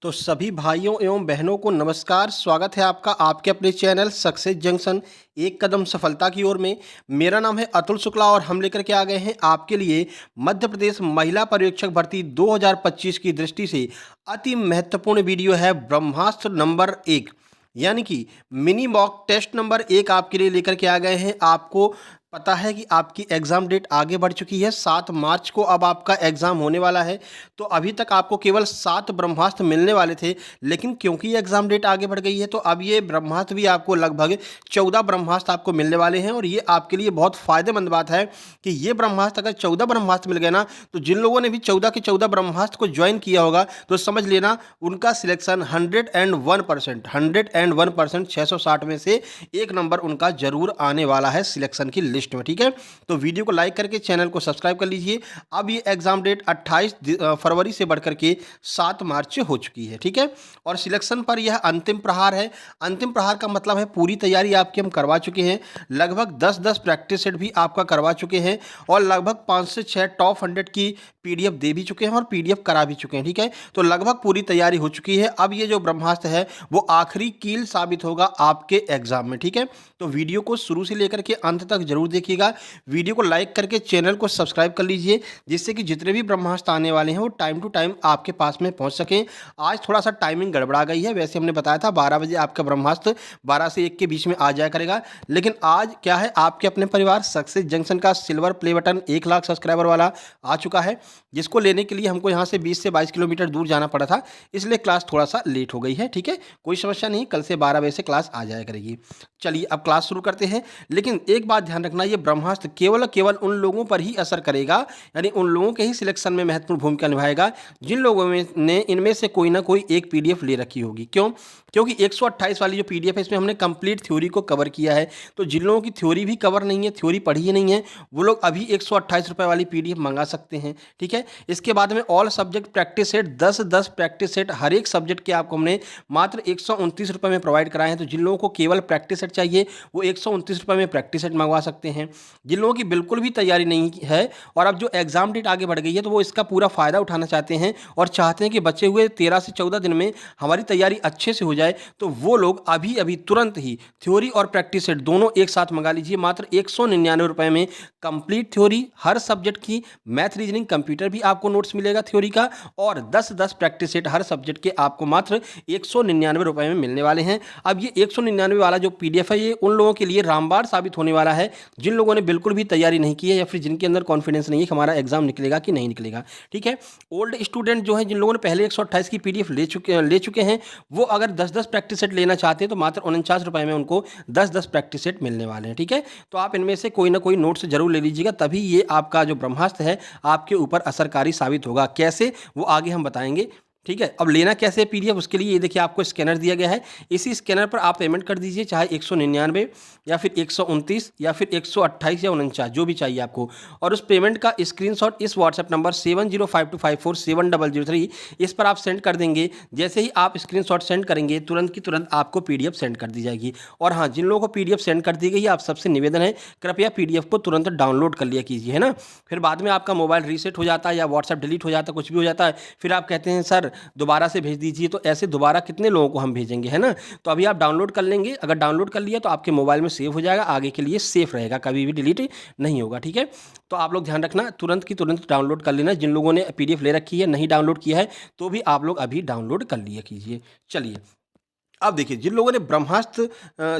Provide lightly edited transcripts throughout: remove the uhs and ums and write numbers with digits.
तो सभी भाइयों एवं बहनों को नमस्कार। स्वागत है आपका आपके अपने चैनल सक्सेस जंक्शन एक कदम सफलता की ओर में। मेरा नाम है अतुल शुक्ला और हम लेकर के आ गए हैं आपके लिए मध्य प्रदेश महिला पर्यवेक्षक भर्ती 2025 की दृष्टि से अति महत्वपूर्ण वीडियो है ब्रह्मास्त्र नंबर 1 यानी कि मिनी मॉक टेस्ट नंबर 1 आपके लिए लेकर के आ गए हैं। आपको पता है कि आपकी एग्ज़ाम डेट आगे बढ़ चुकी है, 7 मार्च को अब आपका एग्ज़ाम होने वाला है। तो अभी तक आपको केवल 7 ब्रह्मास्त्र मिलने वाले थे, लेकिन क्योंकि एग्ज़ाम डेट आगे बढ़ गई है तो अब ये ब्रह्मास्त्र भी आपको लगभग 14 ब्रह्मास्त्र आपको मिलने वाले हैं। और ये आपके लिए बहुत फ़ायदेमंद बात है कि ये ब्रह्मास्त्र अगर 14 ब्रह्मास्त्र मिल गए ना, तो जिन लोगों ने भी 14 के 14 ब्रह्मास्त्र को ज्वाइन किया होगा तो समझ लेना उनका सिलेक्शन 101% 660 में से एक नंबर उनका जरूर आने वाला है सिलेक्शन की लिस्ट में। ठीक है, तो वीडियो को लाइक करके चैनल को सब्सक्राइब कर लीजिए। अब ये एग्जाम डेट 28 फरवरी से बढ़कर के 7 मार्च हो चुकी है। ठीक है, और सिलेक्शन पर यह अंतिम प्रहार है। अंतिम प्रहार का मतलब है पूरी तैयारी आपकी हम करवा चुके हैं, लगभग 10-10 प्रैक्टिस सेट भी आपका करवा चुके हैं और लगभग 5 से 6 टॉप 100 की पीडीएफ दे भी चुके हैं और पीडीएफ करा भी चुके हैं। ठीक है, तो लगभग पूरी तैयारी हो चुकी है। अब ये जो ब्रह्मास्त्र है वो आखिरी कील साबित होगा आपके एग्जाम में। ठीक है, तो वीडियो को शुरू से लेकर के अंत तक जरूर देखिएगा। वीडियो को लाइक करके चैनल को सब्सक्राइब कर लीजिए, जिससे कि जितने भी ब्रह्मास्त्र आने वाले हैं वो टाइम टू टाइम आपके पास में पहुंच सकें। आज थोड़ा सा टाइमिंग गड़बड़ा गई है, वैसे हमने बताया था 12 बजे आपका ब्रह्मास्त्र 12 से 1 के बीच में आ जाया करेगा, लेकिन आज क्या है, आपके अपने परिवार सक्सेस जंक्शन का silver play button 1 lakh subscriber वाला आ चुका है, जिसको लेने के लिए हमको यहाँ से 20 से 22 किलोमीटर दूर जाना पड़ा था, इसलिए क्लास थोड़ा सा लेट हो गई है। ठीक है, कोई समस्या नहीं, कल से 12 बजे से क्लास आ जाया करेगी। चलिए अब क्लास शुरू करते हैं। लेकिन एक बात ध्यान रखना, ये ब्रह्मास्त्र केवल उन लोगों पर ही असर करेगा, यानी उन लोगों के ही सिलेक्शन में महत्वपूर्ण भूमिका निभाएगा जिन लोगों में ने इनमें से कोई ना कोई एक पीडीएफ ले रखी होगी। क्यों? क्योंकि 128 वाली जो पीडीएफ है इसमें हमने कंप्लीट थ्योरी को कवर किया है। तो जिन लोगों की थ्योरी भी कवर नहीं है, थ्योरी पढ़ी ही नहीं है, वो लोग अभी 128 रुपये वाली पीडीएफ मंगा सकते हैं। ठीक है, इसके बाद में all subject practice set 10-10 practice set हर एक सब्जेक्ट के आपको हमने मात्र 129 रुपये में प्रोवाइड कराए हैं। तो जिन लोगों को केवल प्रैक्टिस सेट चाहिए वो 129 रुपये में प्रैक्टिस सेट मंगवा सकते हैं। जिन लोगों की बिल्कुल भी तैयारी नहीं है और अब जो एग्जाम डेट आगे बढ़ गई है तो वो इसका पूरा फायदा उठाना चाहते हैं और चाहते हैं कि बचे हुए 13 से 14 दिन में हमारी तैयारी अच्छे से हो जाए, तो वो लोग अभी अभी तुरंत ही थ्योरी और प्रैक्टिस सेट दोनों एक साथ मंगा लीजिए। मात्र 199 रुपये में कंप्लीट थ्योरी हर सब्जेक्ट की, मैथ रीजनिंग कंप्यूटर भी आपको नोट्स मिलेगा थ्योरी का, और 10-10 प्रैक्टिस सेट हर सब्जेक्ट के आपको मात्र 199 रुपये में मिलने वाले हैं। अब ये 199 वाला जो पीडीएफ है ये उन लोगों के लिए रामबाण साबित होने वाला है जिन लोगों ने बिल्कुल भी तैयारी नहीं की है या फिर जिनके अंदर कॉन्फिडेंस नहीं है कि हमारा एग्जाम निकलेगा कि नहीं निकलेगा। ठीक है, ओल्ड स्टूडेंट जो है, जिन लोगों ने पहले 128 की पीडीएफ ले चुके हैं, वो अगर 10-10 प्रैक्टिस सेट लेना चाहते हैं तो मात्र 49 रुपये में उनको 10-10 प्रैक्टिस सेट मिलने वाले हैं। ठीक है, तो आप इनमें से कोई ना कोई नोट्स जरूर ले लीजिएगा, तभी ये आपका जो ब्रह्मास्त्र है आपके ऊपर असरकारी साबित होगा। कैसे, वो आगे हम बताएंगे। ठीक है, अब लेना कैसे है पीडीएफ, उसके लिए ये देखिए आपको स्कैनर दिया गया है। इसी स्कैनर पर आप पेमेंट कर दीजिए, चाहे 199 या फिर 129 या फिर 128 या 49, जो भी चाहिए आपको। और उस पेमेंट का स्क्रीनशॉट इस व्हाट्सएप नंबर 7052547003 इस पर आप सेंड कर देंगे। जैसे ही आप स्क्रीनशॉट सेंड करेंगे तुरंत की तुरंत आपको पीडीएफ सेंड कर दी जाएगी। और हाँ, जिन लोगों को पीडीएफ सेंड कर दी गई है, आप सबसे निवेदन है कृपया पीडीएफ को तुरंत डाउनलोड कर लिया कीजिए, है ना। फिर बाद में आपका मोबाइल रीसेट हो जाता है या व्हाट्सएप डिलीट हो जाता है, कुछ भी हो जाता है, फिर आप कहते हैं सर दोबारा से भेज दीजिए, तो ऐसे दोबारा कितने लोगों को हम भेजेंगे, है ना। तो अभी आप डाउनलोड कर लेंगे, अगर डाउनलोड कर लिया तो आपके मोबाइल में सेव हो जाएगा, आगे के लिए सेफ रहेगा, कभी भी डिलीट नहीं होगा। ठीक है, तो आप लोग ध्यान रखना, तुरंत की तुरंत डाउनलोड कर लेना। जिन लोगों ने पीडीएफ ले रखी है, नहीं डाउनलोड किया है, तो भी आप लोग अभी डाउनलोड कर लिया कीजिए। चलिए अब देखिए, जिन लोगों ने ब्रह्मास्त्र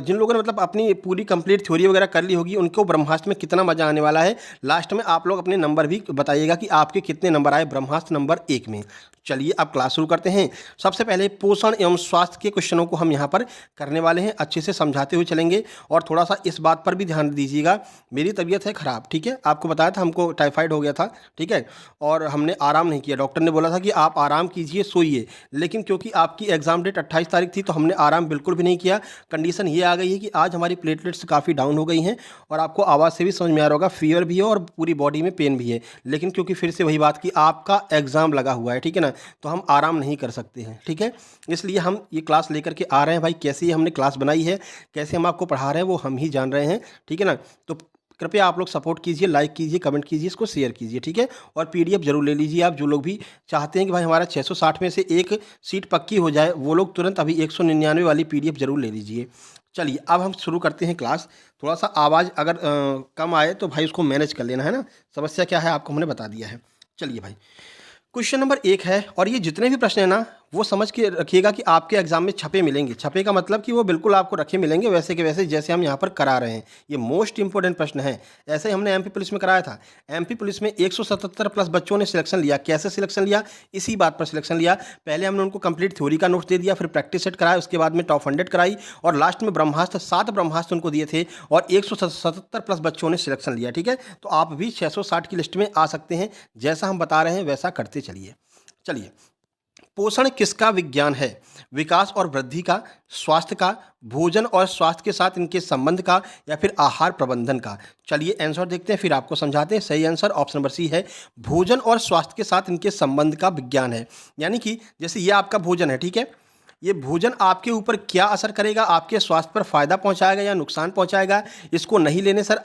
जिन लोगों ने मतलब अपनी पूरी कंप्लीट थ्योरी वगैरह कर ली होगी, उनको ब्रह्मास्त्र में कितना मजा आने वाला है, लास्ट में आप लोग अपने नंबर भी बताइएगा कि आपके कितने नंबर आए ब्रह्मास्त्र नंबर 1 में। चलिए अब क्लास शुरू करते हैं। सबसे पहले पोषण एवं स्वास्थ्य के क्वेश्चनों को हम यहाँ पर करने वाले हैं, अच्छे से समझाते हुए चलेंगे। और थोड़ा सा इस बात पर भी ध्यान दीजिएगा, मेरी तबीयत है ख़राब। ठीक है, आपको बताया था हमको टाइफाइड हो गया था। ठीक है, और हमने आराम नहीं किया, डॉक्टर ने बोला था कि आप आराम कीजिए, सोइए, लेकिन क्योंकि आपकी एग्जाम डेट 28 तारीख थी तो हमने आराम बिल्कुल भी नहीं किया। कंडीशन ये आ गई है कि आज हमारी प्लेटलेट्स काफ़ी डाउन हो गई हैं और आपको आवाज़ से भी समझ में आ रहा होगा, फीवर भी है और पूरी बॉडी में पेन भी है। लेकिन क्योंकि फिर से वही बात कि आपका एग्ज़ाम लगा हुआ है, ठीक है ना, तो हम आराम नहीं कर सकते हैं। ठीक है, इसलिए हम ये क्लास लेकर के आ रहे हैं भाई। कैसे हमने क्लास बनाई है, कैसे हम आपको पढ़ा रहे हैं, वो हम ही जान रहे हैं। ठीक है ना, तो कृपया आप लोग सपोर्ट कीजिए, लाइक कीजिए, कमेंट कीजिए, इसको शेयर कीजिए, ठीक है। और पीडीएफ जरूर ले लीजिए आप, जो लोग भी चाहते हैं कि भाई हमारा 660 में से एक सीट पक्की हो जाए, वो लोग तुरंत अभी 199 वाली पीडीएफ जरूर ले लीजिए। चलिए अब हम शुरू करते हैं क्लास। थोड़ा सा आवाज़ अगर कम आए तो भाई उसको मैनेज कर लेना है ना, समस्या क्या है आपको हमने बता दिया है। चलिए भाई, क्वेश्चन नंबर 1 है, और ये जितने भी प्रश्न है ना वो समझ के रखिएगा कि आपके एग्जाम में छपे मिलेंगे। छपे का मतलब कि वो बिल्कुल आपको रखे मिलेंगे वैसे के वैसे जैसे हम यहाँ पर करा रहे हैं। ये मोस्ट इंपॉर्टेंट प्रश्न है। ऐसे ही हमने एमपी पुलिस में कराया था। एमपी पुलिस में 177 प्लस बच्चों ने सिलेक्शन लिया। कैसे सिलेक्शन लिया? इसी बात पर सिलेक्शन लिया। पहले हमने उनको कंप्लीट थ्योरी का नोट्स दे दिया, फिर प्रैक्टिस सेट कराया, उसके बाद में टॉप 100 कराई, और लास्ट में ब्रह्मास्त्र 7 ब्रह्मास्त्र उनको दिए थे, और 177 प्लस बच्चों ने सिलेक्शन लिया, ठीक है। तो आप भी 660 की लिस्ट में आ सकते हैं। जैसा हम बता रहे हैं वैसा करते चलिए। चलिए, पोषण किसका विज्ञान है? विकास और वृद्धि का, स्वास्थ्य का, भोजन और स्वास्थ्य के साथ इनके संबंध का, या फिर आहार प्रबंधन का? चलिए आंसर देखते हैं फिर आपको समझाते हैं। सही आंसर ऑप्शन नंबर सी है, भोजन और स्वास्थ्य के साथ इनके संबंध का विज्ञान है। यानी कि जैसे ये आपका भोजन है, ठीक है, ये भोजन आपके ऊपर क्या असर करेगा, आपके स्वास्थ्य पर फायदा पहुंचाएगा या नुकसान पहुंचाएगा। इसको नहीं लेने सर,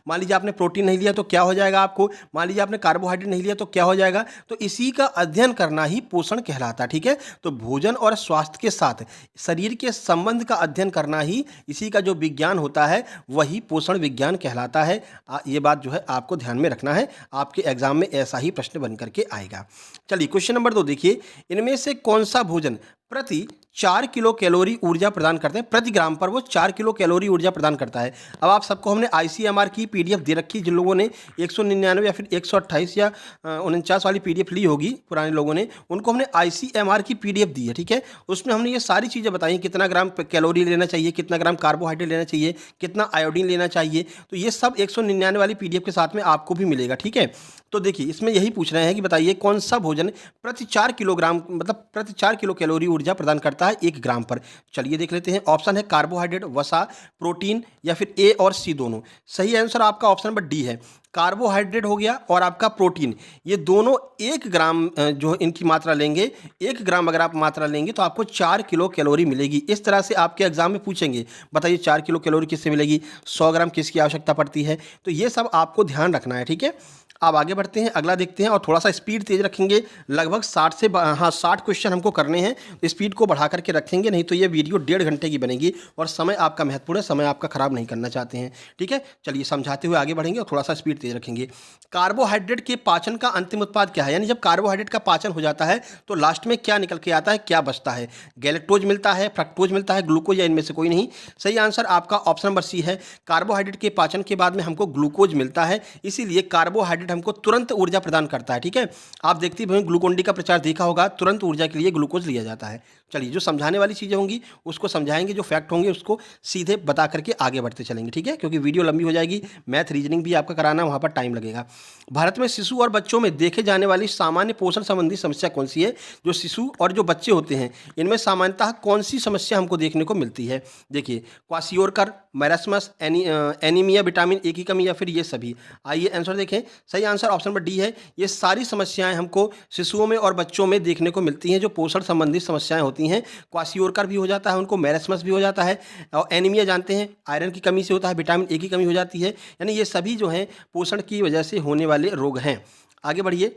मान लीजिए आपने प्रोटीन नहीं लिया तो क्या हो जाएगा आपको, मान लीजिए आपने कार्बोहाइड्रेट नहीं लिया तो क्या हो जाएगा। तो इसी का अध्ययन करना ही पोषण कहलाता है, ठीक है। तो भोजन और स्वास्थ्य के साथ शरीर के संबंध का अध्ययन करना ही इसी का जो विज्ञान होता है वही पोषण विज्ञान कहलाता है। ये बात जो है आपको ध्यान में रखना है, आपके एग्जाम में ऐसा ही प्रश्न बन करके आएगा। चलिए क्वेश्चन नंबर 2 देखिए, इनमें से कौन सा भोजन प्रति 4 किलो कैलोरी ऊर्जा प्रदान करते हैं? प्रति ग्राम पर वो 4 किलो कैलोरी ऊर्जा प्रदान करता है। अब आप सबको हमने आईसीएमआर की पीडीएफ दे रखी, जिन लोगों ने 199 या फिर 128 या 49 वाली पीडीएफ ली होगी पुराने लोगों ने, उनको हमने आईसीएमआर की पीडीएफ दी है, ठीक है। उसमें हमने ये सारी चीज़ें बताई, कितना ग्राम कैलोरी लेना चाहिए, कितना ग्राम कार्बोहाइड्रेट लेना चाहिए, कितना आयोडीन लेना चाहिए। तो ये सब 199 वाली पीडीएफ के साथ में आपको भी मिलेगा, ठीक है। तो देखिए इसमें यही पूछ रहे हैं कि बताइए कौन सा भोजन प्रति 4 किलोग्राम मतलब प्रति 4 किलो कैलोरी ऊर्जा प्रदान करता है 1 ग्राम पर। चलिए देख लेते हैं। ऑप्शन है कार्बोहाइड्रेट, वसा, प्रोटीन, या फिर ए और सी दोनों। सही आंसर आपका ऑप्शन नंबर डी है। कार्बोहाइड्रेट हो गया और आपका प्रोटीन, ये दोनों 1 ग्राम जो इनकी मात्रा लेंगे, 1 ग्राम अगर आप मात्रा लेंगे तो आपको 4 किलो कैलोरी मिलेगी। इस तरह से आपके एग्जाम में पूछेंगे, बताइए 4 किलो कैलोरी किससे मिलेगी, 100 ग्राम किसकी आवश्यकता पड़ती है। तो ये सब आपको ध्यान रखना है, ठीक है। अब आगे बढ़ते हैं, अगला देखते हैं, और थोड़ा सा स्पीड तेज रखेंगे। लगभग 60 से 60 क्वेश्चन हमको करने हैं, स्पीड को बढ़ा करके रखेंगे, नहीं तो ये वीडियो 1.5 घंटे की बनेगी, और समय आपका महत्वपूर्ण है, समय आपका खराब नहीं करना चाहते हैं, ठीक है। चलिए समझाते हुए आगे बढ़ेंगे और थोड़ा सा स्पीड तेज रखेंगे। कार्बोहाइड्रेट के पाचन का अंतिम उत्पाद क्या है? यानी जब कार्बोहाइड्रेट का पाचन हो जाता है तो लास्ट में क्या निकल के आता है, क्या बचता है? गैलेक्टोज मिलता है, फ्रक्टोज मिलता है, ग्लूकोज, या इनमें से कोई नहीं। सही आंसर आपका ऑप्शन नंबर सी है। कार्बोहाइड्रेट के पाचन के बाद में हमको ग्लूकोज मिलता है, इसीलिए कार्बोहाइड्रेट हमको तुरंत ऊर्जा प्रदान करता है, ठीक है। आप देखती हैं ग्लूकोन डी का प्रचार देखा होगा, तुरंत ऊर्जा के लिए ग्लूकोज लिया जाता है। चलिए जो समझाने वाली चीज़ें होंगी उसको समझाएंगे, जो फैक्ट होंगे उसको सीधे बता करके आगे बढ़ते चलेंगे, ठीक है, क्योंकि वीडियो लंबी हो जाएगी। मैथ रीजनिंग भी आपका कराना, वहाँ पर टाइम लगेगा। भारत में शिशु और बच्चों में देखे जाने वाली सामान्य पोषण संबंधी समस्या कौन सी है? जो शिशु और जो बच्चे होते हैं इनमें सामान्यतः कौन सी समस्या हमको देखने को मिलती है? देखिए, kwashiorkor, marasmus, anaemia, vitamin A की कमी, या फिर ये सभी। आइए आंसर देखें। सही आंसर ऑप्शन नंबर डी है। ये सारी समस्याएं हमको शिशुओं में और बच्चों में देखने को मिलती हैं, जो पोषण संबंधी समस्याएं होती हैं। क्वाशियोरकर भी हो जाता है उनको, मैरास्मस भी हो जाता है, और एनीमिया जानते हैं आयरन की कमी से होता है, विटामिन ए की कमी हो जाती है। यानी ये सभी जो हैं पोषण की वजह से होने वाले रोग हैं। आगे बढ़िए,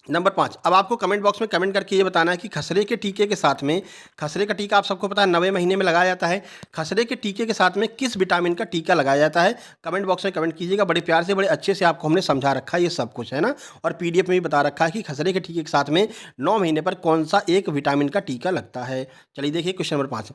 नंबर 5। अब आपको कमेंट बॉक्स में कमेंट करके ये बताना है कि खसरे के टीके के साथ में, खसरे का टीका आप सबको पता है 90 महीने में लगाया जाता है, खसरे के टीके के साथ में किस विटामिन का टीका लगाया जाता है? कमेंट बॉक्स में कमेंट कीजिएगा। बड़े प्यार से, बड़े अच्छे से आपको हमने समझा रखा है ये सब कुछ, है ना। और पीडीएफ में भी बता रखा है कि खसरे के टीके के साथ में 9 महीने पर कौन सा एक विटामिन का टीका लगता है। चलिए देखिए क्वेश्चन नंबर 5।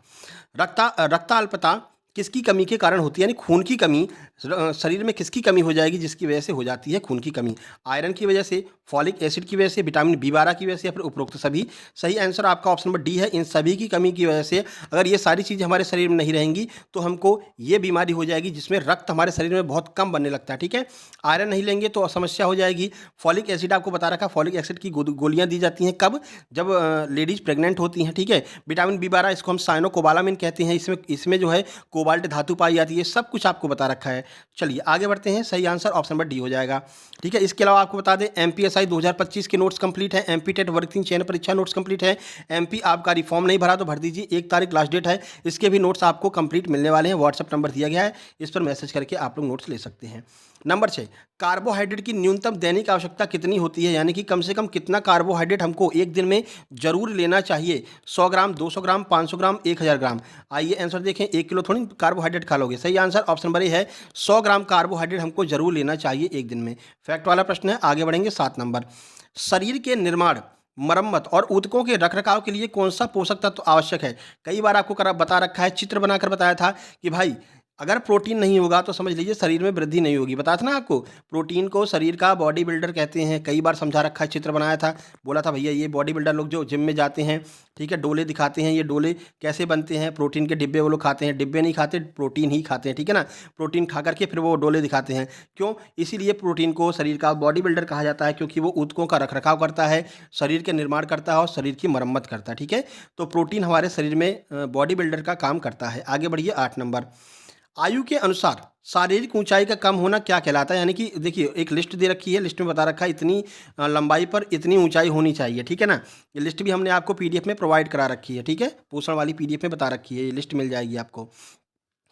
रक्ताल्पता किसकी कमी के कारण होती है? यानी खून की कमी शरीर में किसकी कमी हो जाएगी जिसकी वजह से हो जाती है खून की कमी? आयरन की वजह से, फॉलिक एसिड की वजह से, विटामिन बी12 की वजह से, या फिर उपरोक्त सभी। सही आंसर आपका ऑप्शन नंबर डी है। इन सभी की कमी की वजह से अगर ये सारी चीज़ें हमारे शरीर में नहीं रहेंगी तो हमको ये बीमारी हो जाएगी जिसमें रक्त हमारे शरीर में बहुत कम बनने लगता है, ठीक है। आयरन नहीं लेंगे तो समस्या हो जाएगी। फॉलिक एसिड आपको बता रखा, फॉलिक एसिड की गोलियाँ दी जाती हैं कब? जब लेडीज प्रेग्नेंट होती हैं, ठीक है। विटामिन बी12 इसको हम साइनोकोबालामिन कहते हैं। इसमें जो है कोबाल्ट धातु पाई जाती है, सब कुछ आपको बता रखा है। चलिए आगे बढ़ते हैं, सही आंसर ऑप्शन नंबर डी हो जाएगा। ठीक है, इसके अलावा आपको बता दें एमपीएसआई 2025 के नोट्स कंप्लीट है, एमपी टेट वर्किंग चयन परीक्षा नोट्स कंप्लीट है, एमपी आपका रिफॉर्म नहीं भरा तो भर दीजिए, 1 तारीख लास्ट डेट है, इसके भी नोट्स आपको कंप्लीट मिलने वाले हैं। व्हाट्सअप नंबर दिया गया है, इस पर मैसेज करके आप लोग नोट्स ले सकते हैं। नंबर 6, कार्बोहाइड्रेट की न्यूनतम दैनिक आवश्यकता कितनी होती है, यानी कि कम से कम कितना कार्बोहाइड्रेट हमको एक दिन में जरूर लेना चाहिए। 100 ग्राम, 200 ग्राम, 500 ग्राम, 1000 ग्राम। आइए आंसर देखें, 1 किलो थोड़ी कार्बोहाइड्रेट खा लोगे। सही आंसर ऑप्शन नंबर ए है, 100 ग्राम कार्बोहाइड्रेट हमको जरूर लेना चाहिए एक दिन में। फैक्ट वाला प्रश्न है, आगे बढ़ेंगे। 7 नंबर, शरीर के निर्माण, मरम्मत और ऊतकों के रखरखाव के लिए कौन सा पोषक तत्व आवश्यक है। कई बार आपको बता रखा है, चित्र बनाकर बताया था कि भाई अगर प्रोटीन नहीं होगा तो समझ लीजिए शरीर में वृद्धि नहीं होगी। बताया था ना आपको, प्रोटीन को शरीर का बॉडी बिल्डर कहते हैं। कई बार समझा रखा है, चित्र बनाया था, बोला था भैया ये बॉडी बिल्डर लोग जो जिम में जाते हैं, ठीक है, डोले दिखाते हैं, ये डोले कैसे बनते हैं, प्रोटीन के डिब्बे वो लोग खाते हैं, डिब्बे नहीं खाते, प्रोटीन ही खाते हैं, ठीक है ना। प्रोटीन खा करके फिर वो डोले दिखाते हैं। क्यों? इसीलिए प्रोटीन को शरीर का बॉडी बिल्डर कहा जाता है, क्योंकि वो ऊतकों का रखरखाव करता है, शरीर के निर्माण करता है और शरीर की मरम्मत करता है। ठीक है, तो प्रोटीन हमारे शरीर में बॉडी बिल्डर का काम करता है। आगे बढ़िए। 8 नंबर, आयु के अनुसार शारीरिक ऊंचाई का कम होना क्या कहलाता है। यानी कि देखिए एक लिस्ट दे रखी है, लिस्ट में बता रखा है इतनी लंबाई पर इतनी ऊंचाई होनी चाहिए। ठीक है ना, ये लिस्ट भी हमने आपको पीडीएफ में प्रोवाइड करा रखी है। ठीक है, पोषण वाली पीडीएफ में बता रखी है, ये लिस्ट मिल जाएगी आपको।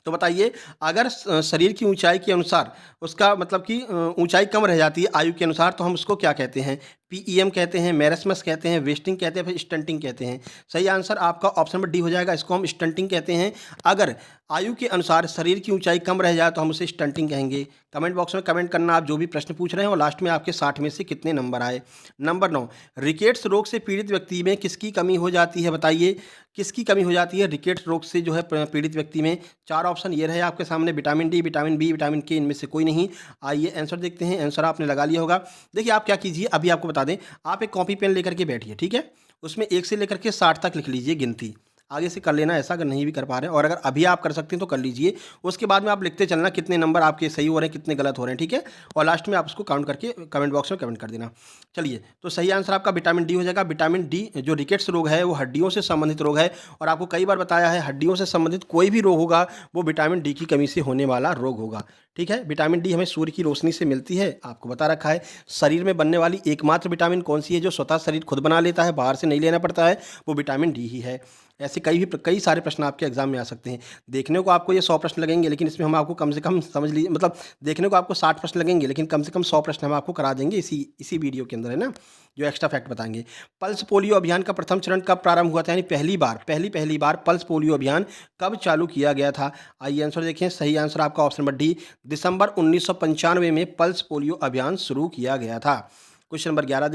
तो बताइए, अगर शरीर की ऊंचाई के अनुसार उसका मतलब कि ऊंचाई कम रह जाती है आयु के अनुसार, तो हम उसको क्या कहते हैं? पीईएम कहते हैं, मैरस्मस कहते हैं, वेस्टिंग कहते हैं, फिर स्टंटिंग कहते हैं। सही आंसर आपका ऑप्शन नंबर डी हो जाएगा, इसको हम स्टंटिंग कहते हैं। अगर आयु के अनुसार शरीर की ऊंचाई कम रह जाए तो हम उसे स्टंटिंग कहेंगे। कमेंट बॉक्स में कमेंट करना आप जो भी प्रश्न पूछ रहे हैं और लास्ट में आपके 60 में से कितने नंबर आए। नंबर 9, रिकेट्स रोग से पीड़ित व्यक्ति में किसकी कमी हो जाती है। बताइए किसकी कमी हो जाती है रिकेट्स रोग से जो है पीड़ित व्यक्ति में। 4 ऑप्शन ये रहे आपके सामने, vitamin D, vitamin B, vitamin K, इनमें से कोई नहीं। आइए आंसर देखते हैं। आंसर आपने लगा लिया होगा। देखिए आप क्या कीजिए, अभी आपको बता दें, आप एक कॉपी पेन लेकर के बैठिए, ठीक है, उसमें 1 से लेकर के 60 तक लिख लीजिए गिनती। आगे से कर लेना ऐसा, अगर नहीं भी कर पा रहे हैं, और अगर अभी आप कर सकते हैं तो कर लीजिए। उसके बाद में आप लिखते चलना कितने नंबर आपके सही हो रहे हैं, कितने गलत हो रहे हैं, ठीक है, और लास्ट में आप उसको काउंट करके कमेंट बॉक्स में कमेंट कर देना। चलिए, तो सही आंसर आपका विटामिन डी हो जाएगा। विटामिन डी जो रिकेट्स रोग है वो हड्डियों से संबंधित रोग है, और आपको कई बार बताया है हड्डियों से संबंधित कोई भी रोग होगा वो विटामिन डी की कमी से होने वाला रोग होगा। ठीक है, विटामिन डी हमें सूर्य की रोशनी से मिलती है, आपको बता रखा है। शरीर में बनने वाली एकमात्र विटामिन कौन सी है जो स्वतः शरीर खुद बना लेता है, बाहर से नहीं लेना पड़ता है, वो विटामिन डी ही है। ऐसे कई सारे प्रश्न आपके एग्जाम में आ सकते हैं। देखने को आपको ये 100 प्रश्न लगेंगे, लेकिन इसमें हम आपको कम से कम समझ लीजिए, मतलब देखने को आपको 60 प्रश्न लगेंगे, लेकिन कम से कम 100 प्रश्न हम आपको करा देंगे इसी वीडियो के अंदर, है ना, जो एक्स्ट्रा फैक्ट बताएंगे। पल्स पोलियो अभियान का प्रथम चरण कब प्रारंभ हुआ था, यानी पहली बार पल्स पोलियो अभियान कब चालू किया गया था। आइए आंसर देखें। सही आंसर आपका ऑप्शन नंबर डी, दिसंबर 1995 में पल्स पोलियो अभियान शुरू किया गया था। क्वेश्चन नंबर 11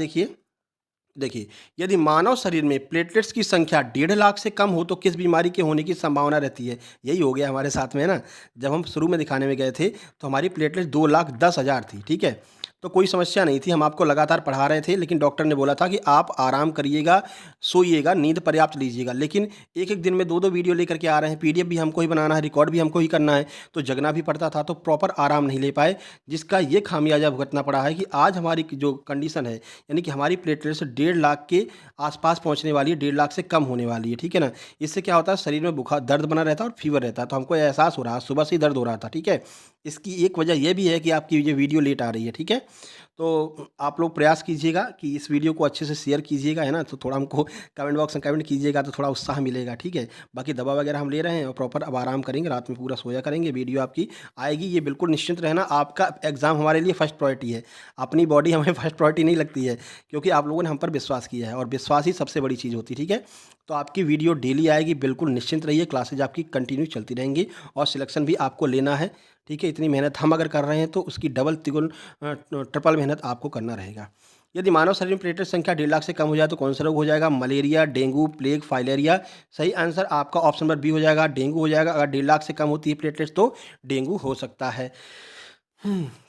देखिए, यदि मानव शरीर में प्लेटलेट्स की संख्या 1.5 लाख से कम हो तो किस बीमारी के होने की संभावना रहती है। यही हो गया हमारे साथ में, है ना। जब हम शुरू में दिखाने में गए थे तो हमारी प्लेटलेट्स 2,10,000 थी, ठीक है, तो कोई समस्या नहीं थी, हम आपको लगातार पढ़ा रहे थे, लेकिन डॉक्टर ने बोला था कि आप आराम करिएगा, सोइएगा, नींद पर्याप्त लीजिएगा। लेकिन एक एक दिन में 2-2 वीडियो लेकर के आ रहे हैं, पीडीएफ भी हमको ही बनाना है, रिकॉर्ड भी हमको ही करना है, तो जगना भी पड़ता था, तो प्रॉपर आराम नहीं ले पाए, जिसका ये खामियाजा भुगतना पड़ा है कि आज हमारी जो कंडीशन है, यानी कि हमारी प्लेटलेट्स 1.5 लाख के आसपास पहुंचने वाली है, 1.5 लाख से कम होने वाली है, ठीक है ना। इससे क्या होता है, शरीर में बुखार, दर्द बना रहता है और फीवर रहता है, तो हमको एहसास हो रहा है, सुबह से ही दर्द हो रहा था, ठीक है। इसकी एक वजह यह भी है कि आपकी ये वीडियो लेट आ रही है, ठीक है। तो आप लोग प्रयास कीजिएगा कि इस वीडियो को अच्छे से शेयर कीजिएगा, है ना, तो थोड़ा हमको कमेंट बॉक्स में कमेंट कीजिएगा तो थोड़ा उत्साह मिलेगा, ठीक है। बाकी दवा वगैरह हम ले रहे हैं और प्रॉपर अब आराम करेंगे, रात में पूरा सोया करेंगे, वीडियो आपकी आएगी, ये बिल्कुल निश्चिंत रहना। आपका एग्ज़ाम हमारे लिए फर्स्ट प्रायोरिटी है, अपनी बॉडी हमें फर्स्ट प्रायोरिटी नहीं लगती है, क्योंकि आप लोगों ने हम पर विश्वास किया है और विश्वास ही सबसे बड़ी चीज़ होती है, ठीक है। तो आपकी वीडियो डेली आएगी, बिल्कुल निश्चिंत रहिए, क्लासेज आपकी कंटिन्यू चलती रहेंगी और सिलेक्शन भी आपको लेना है, ठीक है। इतनी मेहनत हम अगर कर रहे हैं तो उसकी डबल तिगुन ट्रिपल मेहनत आपको करना रहेगा। यदि मानव शरीर में प्लेटलेट संख्या 1.5 लाख से कम हो जाए तो कौन सा रोग हो जाएगा? Malaria, dengue, plague, filaria. सही आंसर आपका ऑप्शन नंबर बी हो जाएगा, डेंगू हो जाएगा। अगर 1.5 लाख से कम होती है प्लेटलेट्स तो डेंगू हो सकता है।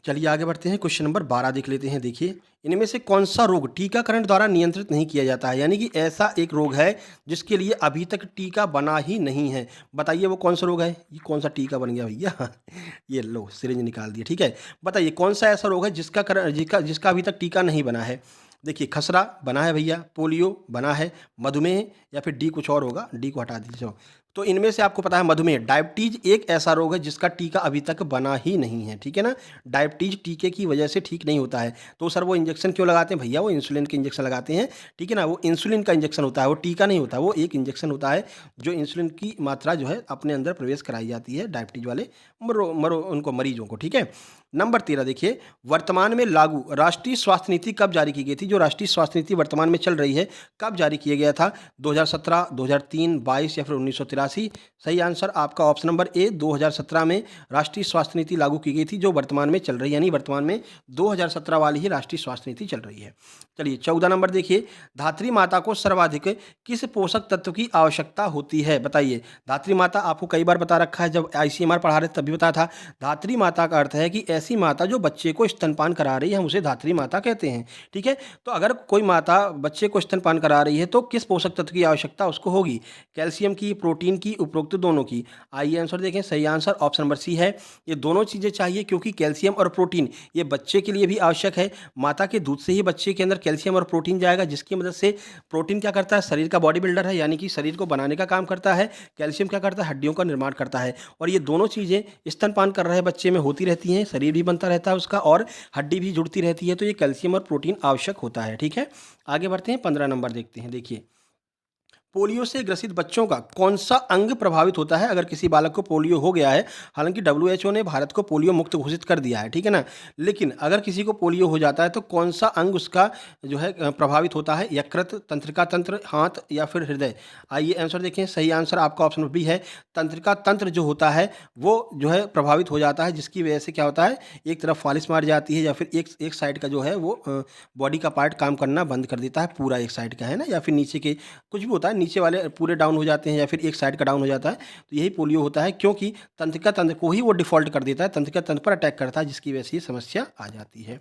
चलिए आगे बढ़ते हैं, क्वेश्चन नंबर 12 देख लेते हैं। देखिए, इनमें से कौन सा रोग टीकाकरण द्वारा नियंत्रित नहीं किया जाता है, यानी कि ऐसा एक रोग है जिसके लिए अभी तक टीका बना ही नहीं है। बताइए वो कौन सा रोग है? ये कौन सा टीका बन गया भैया? ये लो सिरिंज निकाल दिया, ठीक है। बताइए कौन सा ऐसा रोग है जिसका अभी तक टीका नहीं बना है। देखिए खसरा बना है भैया, पोलियो बना है, मधुमेह या फिर डी कुछ और होगा, डी को हटा दीजिए। तो इनमें से आपको पता है मधुमेह, डायबिटीज एक ऐसा रोग है जिसका टीका अभी तक बना ही नहीं है, ठीक है ना। डायबिटीज टीके की वजह से ठीक नहीं होता है। तो सर वो इंजेक्शन क्यों लगाते हैं भैया, वो इंसुलिन के इंजेक्शन लगाते हैं, ठीक है ना। वो इंसुलिन का इंजेक्शन होता है, वो टीका नहीं होता, वो एक इंजेक्शन होता है जो इंसुलिन की मात्रा जो है अपने अंदर प्रवेश कराई जाती है डायबिटीज वाले मरो मरो उनको मरीजों को, ठीक है। नंबर 13 देखिए, वर्तमान में लागू राष्ट्रीय स्वास्थ्य नीति कब जारी की गई थी। जो राष्ट्रीय स्वास्थ्य नीति वर्तमान में चल रही है, कब जारी किया गया था? 2017, 2003, 22 या फिर 1983? सही आंसर आपका ऑप्शन नंबर ए, 2017 में राष्ट्रीय स्वास्थ्य नीति लागू की गई थी, जो वर्तमान में चल रही है, यानी वर्तमान में 2017 वाली ही राष्ट्रीय स्वास्थ्य नीति चल रही है। चलिए 14 नंबर देखिए, धात्री माता को सर्वाधिक किस पोषक तत्व की आवश्यकता होती है, बताइए। धात्री माता आपको कई बार बता रखा है, जब आईसीएमआर पढ़ा रहे तभी बताया था। धात्री माता का अर्थ है कि ऐसी माता जो बच्चे को स्तनपान करा रही है, हम उसे धात्री माता कहते हैं, ठीक है। तो अगर कोई माता बच्चे को स्तनपान करा रही है तो किस पोषक तत्व की आवश्यकता उसको होगी? कैल्शियम की, प्रोटीन की, उपरोक्त दोनों की? आइए आंसर देखें। सही आंसर ऑप्शन नंबर सी है, ये दोनों चीज़ें चाहिए, क्योंकि कैल्शियम और प्रोटीन ये बच्चे के लिए भी आवश्यक है। माता के दूध से ही बच्चे के अंदर कैल्शियम और प्रोटीन जाएगा, जिसकी मदद से प्रोटीन क्या करता है, शरीर का बॉडी बिल्डर है, यानी कि शरीर को बनाने का काम करता है। कैल्शियम क्या करता है, हड्डियों का निर्माण करता है। और ये दोनों चीज़ें स्तनपान कर रहे बच्चे में होती रहती हैं, शरीर भी बनता रहता है उसका और हड्डी भी जुड़ती रहती है। तो ये कैल्शियम और प्रोटीन आवश्यक होता है, ठीक है। आगे बढ़ते हैं, 15 नंबर देखते हैं। देखिए, पोलियो से ग्रसित बच्चों का कौन सा अंग प्रभावित होता है अगर किसी बालक को पोलियो हो गया है। हालांकि डब्ल्यूएचओ ने भारत को पोलियो मुक्त घोषित कर दिया है, ठीक है ना। लेकिन अगर किसी को पोलियो हो जाता है तो कौन सा अंग उसका जो है प्रभावित होता है? यकृत, तंत्रिका तंत्र, हाथ या फिर हृदय? आइए आंसर देखें। सही आंसर आपका ऑप्शन बी है, तंत्रिका तंत्र जो होता है वो जो है प्रभावित हो जाता है, जिसकी वजह से क्या होता है, एक तरफ फालिश मार जाती है या फिर एक साइड का जो है वो बॉडी का पार्ट काम करना बंद कर देता है, पूरा एक साइड का है ना, या फिर नीचे के कुछ भी होता है, नीचे वाले पूरे डाउन हो जाते हैं या फिर एक साइड का डाउन हो जाता है। तो यही पोलियो होता है, क्योंकि तंत्रिका तंत्र को ही वो डिफॉल्ट कर देता है, तंत्रिका तंत्र पर अटैक करता है, जिसकी वजह से ये समस्या आ जाती है।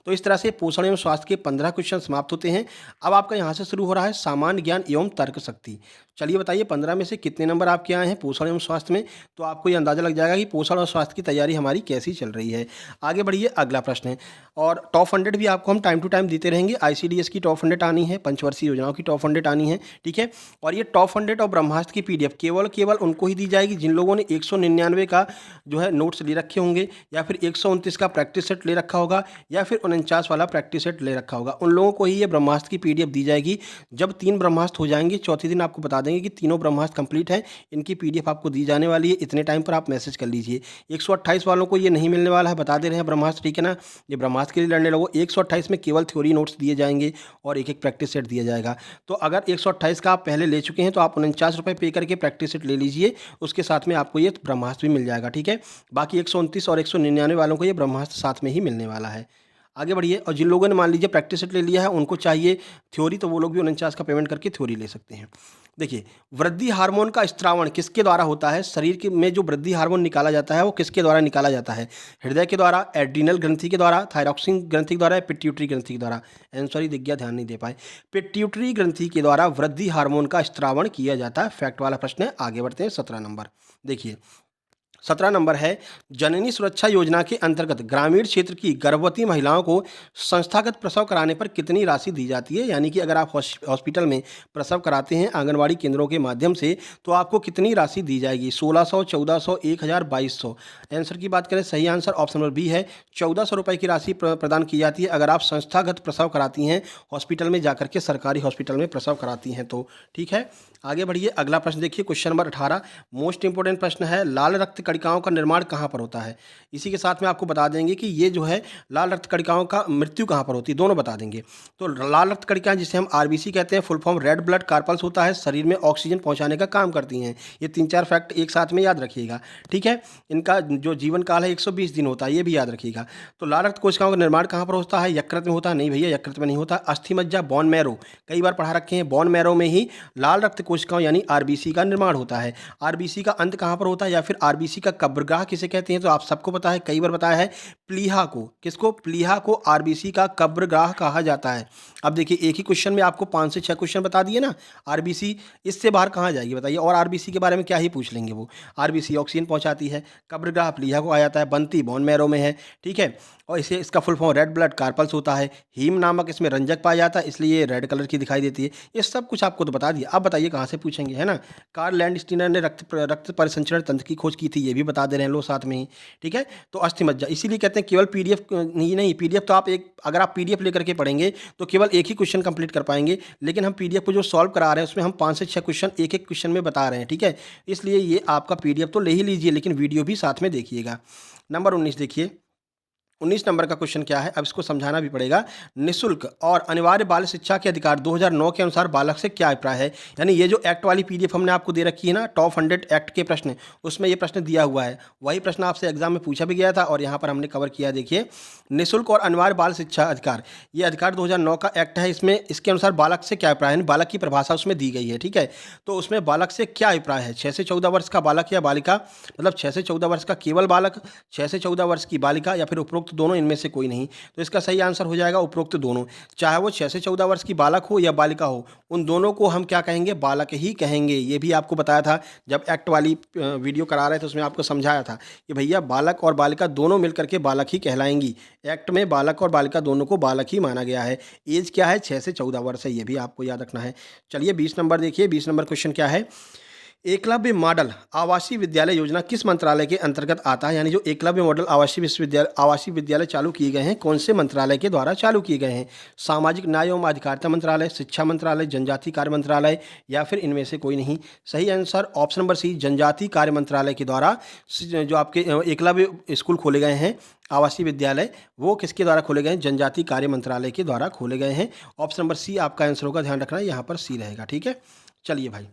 तो इस तरह से पोषण एवं स्वास्थ्य के 15 क्वेश्चन समाप्त होते हैं। अब आपका यहाँ से शुरू हो रहा है सामान्य ज्ञान एवं तर्क शक्ति। चलिए बताइए 15 में से कितने नंबर आपके आए हैं पोषण एवं स्वास्थ्य में, तो आपको ये अंदाजा लग जाएगा कि पोषण और स्वास्थ्य की तैयारी हमारी कैसी चल रही है। आगे बढ़िए, अगला प्रश्न है, और टॉप 100 भी आपको हम टाइम टू टाइम देते रहेंगे। आईसीडीएस की टॉप 100 आनी है, पंचवर्षीय योजनाओं की टॉप 100 आनी है, ठीक है। और ये टॉप 100 और ब्रह्मास्त्र की पीडीएफ केवल उनको ही दी जाएगी जिन लोगों ने 199 का जो है नोट्स ले रखे होंगे, या फिर 129 का प्रैक्टिस सेट ले रखा होगा, या फिर 49 वाला प्रैक्टिस सेट ले रखा होगा। उन लोगों को ही ये ब्रह्मास्त्र की पीडीएफ दी जाएगी। जब 3 ब्रह्मास्त्र हो जाएंगे, चौथे दिन आपको बता देंगे कि तीनों ब्रह्मास्त्र कंप्लीट है, इनकी पीडीएफ आपको दी जाने वाली है। इतने टाइम पर आप मैसेज कर लीजिए। 128 वालों को ये नहीं मिलने वाला है, बता दे रहे हैं ब्रह्मास्त्र, ठीक है ना। ये ब्रह्मास्त्र के लिए लड़ने लगो। 128 में केवल थ्योरी नोट्स दिए जाएंगे और एक प्रैक्टिस सेट दिया जाएगा। तो अगर 128 का आप पहले ले चुके हैं तो आप 49 रुपये पे करके प्रैक्टिस सेट ले लीजिए, उसके साथ में आपको ये ब्रह्मास्त्र भी मिल जाएगा, ठीक है। बाकी 129 और 199 वालों को ये ब्रह्मास्त्र साथ में ही मिलने वाला है। आगे बढ़िए, और जिन लोगों ने मान लीजिए प्रैक्टिस सेट ले लिया है, उनको चाहिए थ्योरी, तो वो लोग भी 49 का पेमेंट करके थ्योरी ले सकते हैं। देखिए, वृद्धि हार्मोन का स्त्रावण किसके द्वारा होता है? शरीर के में जो वृद्धि हार्मोन निकाला जाता है वो किसके द्वारा निकाला जाता है? हृदय के द्वारा, एड्रीनल ग्रंथि के द्वारा, थायरॉक्सिन ग्रंथि के द्वारा, या पिट्यूटरी ग्रंथि के द्वारा? आंसर ही दिख गया, ध्यान नहीं दे पाए। पिट्यूटरी ग्रंथि के द्वारा वृद्धि हार्मोन का स्त्रावण किया जाता है। फैक्ट वाला प्रश्न है। आगे बढ़ते हैं, 17 नंबर देखिए। 17 नंबर है, जननी सुरक्षा योजना के अंतर्गत ग्रामीण क्षेत्र की गर्भवती महिलाओं को संस्थागत प्रसव कराने पर कितनी राशि दी जाती है? यानी कि अगर आप हॉस्पिटल में प्रसव कराते हैं आंगनवाड़ी केंद्रों के माध्यम से, तो आपको कितनी राशि दी जाएगी? 1600, 1400, 1000, 2200? आंसर की बात करें, सही आंसर ऑप्शन नंबर बी है, 1400 रुपये की राशि प्रदान की जाती है अगर आप संस्थागत प्रसव कराती हैं, हॉस्पिटल में जाकर के, सरकारी हॉस्पिटल में प्रसव कराती हैं तो, ठीक है। आगे बढ़िए, अगला प्रश्न देखिए, क्वेश्चन नंबर 18, मोस्ट इंपोर्टेंट प्रश्न है, लाल रक्त कणिकाओं का निर्माण कहाँ पर होता है? इसी के साथ में आपको बता देंगे कि ये जो है लाल रक्त कणिकाओं का मृत्यु कहाँ पर होती है, दोनों बता देंगे। तो लाल रक्त कणिकाएं जिसे हम आरबीसी कहते हैं, full form red blood carpals होता है, शरीर में ऑक्सीजन पहुंचाने का काम करती हैं। ये 3-4 फैक्ट एक साथ में याद रखिएगा, ठीक है। इनका जो जीवन काल है 120 दिन होता है, ये भी याद रखिएगा। तो लाल रक्त कोशिकाओं का निर्माण कहाँ पर होता है? यकृत में होता है? नहीं भैया, यकृत में नहीं होता। अस्थि मज्जा, बोन मैरो, कई बार पढ़ा रखे हैं, बोन मैरो में ही लाल रक्त कोशिकाओं यानी आरबीसी का निर्माण होता है। आरबीसी का अंत कहाँ पर होता है, या फिर आरबीसी का कब्रगाह किसे कहते हैं? तो आप सबको पता है, कई बार बताया है, प्लीहा को, किसको, प्लीहा को आरबीसी का कब्रगाह कहा जाता है। अब देखिए एक ही क्वेश्चन में आपको 5 से 6 क्वेश्चन बता दिए ना। आरबीसी इससे बाहर कहाँ जाएगी बताइए, और आरबीसी के बारे में क्या ही पूछ लेंगे वो। आरबीसी ऑक्सीजन पहुंचाती है, कब्रगाह प्लीहा को आ जाता है, बनती बोन मैरो में है, ठीक है। और इसे इसका full form red blood carpals होता है। हीम नामक इसमें रंजक पाया जाता है, इसलिए ये रेड कलर की दिखाई देती है। ये सब कुछ आपको तो बता दिया। अब बताइए कहाँ से पूछेंगे, है ना। कार्ल लैंडस्टीनर ने रक्त परिसंचरण तंत्र की खोज की थी, ये भी बता दे रहे हैं लो साथ में ही, ठीक है। तो अस्थि मज्जा, इसीलिए कहते हैं केवल पीडीएफ नहीं, पीडीएफ तो आप एक, अगर आप पीडीएफ लेकर के पढ़ेंगे तो केवल एक ही क्वेश्चन कंप्लीट कर पाएंगे, लेकिन हम पीडीएफ को जो सॉल्व करा रहे हैं उसमें हम 5 से 6 क्वेश्चन एक एक क्वेश्चन में बता रहे हैं, ठीक है। इसलिए ये आपका पीडीएफ तो ले ही लीजिए, लेकिन वीडियो भी साथ में देखिएगा। नंबर 19 देखिए, 19 नंबर का क्वेश्चन क्या है, अब इसको समझाना भी पड़ेगा। निःशुल्क और अनिवार्य बाल शिक्षा के अधिकार 2009 के अनुसार बालक से क्या अभिप्राय है। यानी ये जो एक्ट वाली पीडीएफ हमने आपको दे रखी है ना, टॉप 100 एक्ट के प्रश्न, उसमें ये प्रश्न दिया हुआ है। वही प्रश्न आपसे एग्जाम में पूछा भी गया था और यहाँ पर हमने कवर किया। देखिए, निःशुल्क और अनिवार्य बाल शिक्षा अधिकार, ये अधिकार 2009 का एक्ट है। इसमें इसके अनुसार बालक से क्या अभिप्राय है, बालक की परिभाषा उसमें दी गई है, ठीक है। तो उसमें बालक से क्या अभिप्राय है, 6 से 14 वर्ष का बालक या बालिका, मतलब 6 से 14 वर्ष का केवल बालक, 6 से 14 वर्ष की बालिका, या फिर उपरोक्त दोनों, इनमें से कोई नहीं। तो इसका सही आंसर हो जाएगा उपरोक्त दोनों। चाहे वो 6 से 14 वर्ष की बालक हो या बालिका हो, उन दोनों को हम क्या कहेंगे, बालक ही कहेंगे। ये भी आपको बताया था जब एक्ट वाली वीडियो करा रहे थे, उसमें आपको समझाया था कि भैया बालक और बालिका दोनों मिलकर के बालक ही कहलाएंगी। एक्ट में बालक और बालिका दोनों को बालक ही माना गया है। एज क्या है, 6 से 14 वर्ष है, ये भी आपको याद रखना है। चलिए 20 नंबर देखिए, 20 नंबर क्वेश्चन क्या है। एकलव्य मॉडल आवासीय विद्यालय योजना किस मंत्रालय के अंतर्गत आता है। यानी जो एकलव्य मॉडल आवासीय विद्यालय चालू किए गए हैं, कौन से मंत्रालय के द्वारा चालू किए गए हैं। सामाजिक न्याय एवं अधिकारिता मंत्रालय, शिक्षा मंत्रालय, जनजातीय कार्य मंत्रालय, या फिर इनमें से कोई नहीं। सही आंसर ऑप्शन नंबर सी, जनजातीय कार्य मंत्रालय के द्वारा जो आपके एकलव्य स्कूल खोले गए हैं, आवासीय विद्यालय, वो किसके द्वारा खोले गए हैं, जनजातीय कार्य मंत्रालय के द्वारा खोले गए हैं। ऑप्शन नंबर सी आपका आंसर होगा, ध्यान रखना है, यहाँ पर सी रहेगा, ठीक है। चलिए भाई,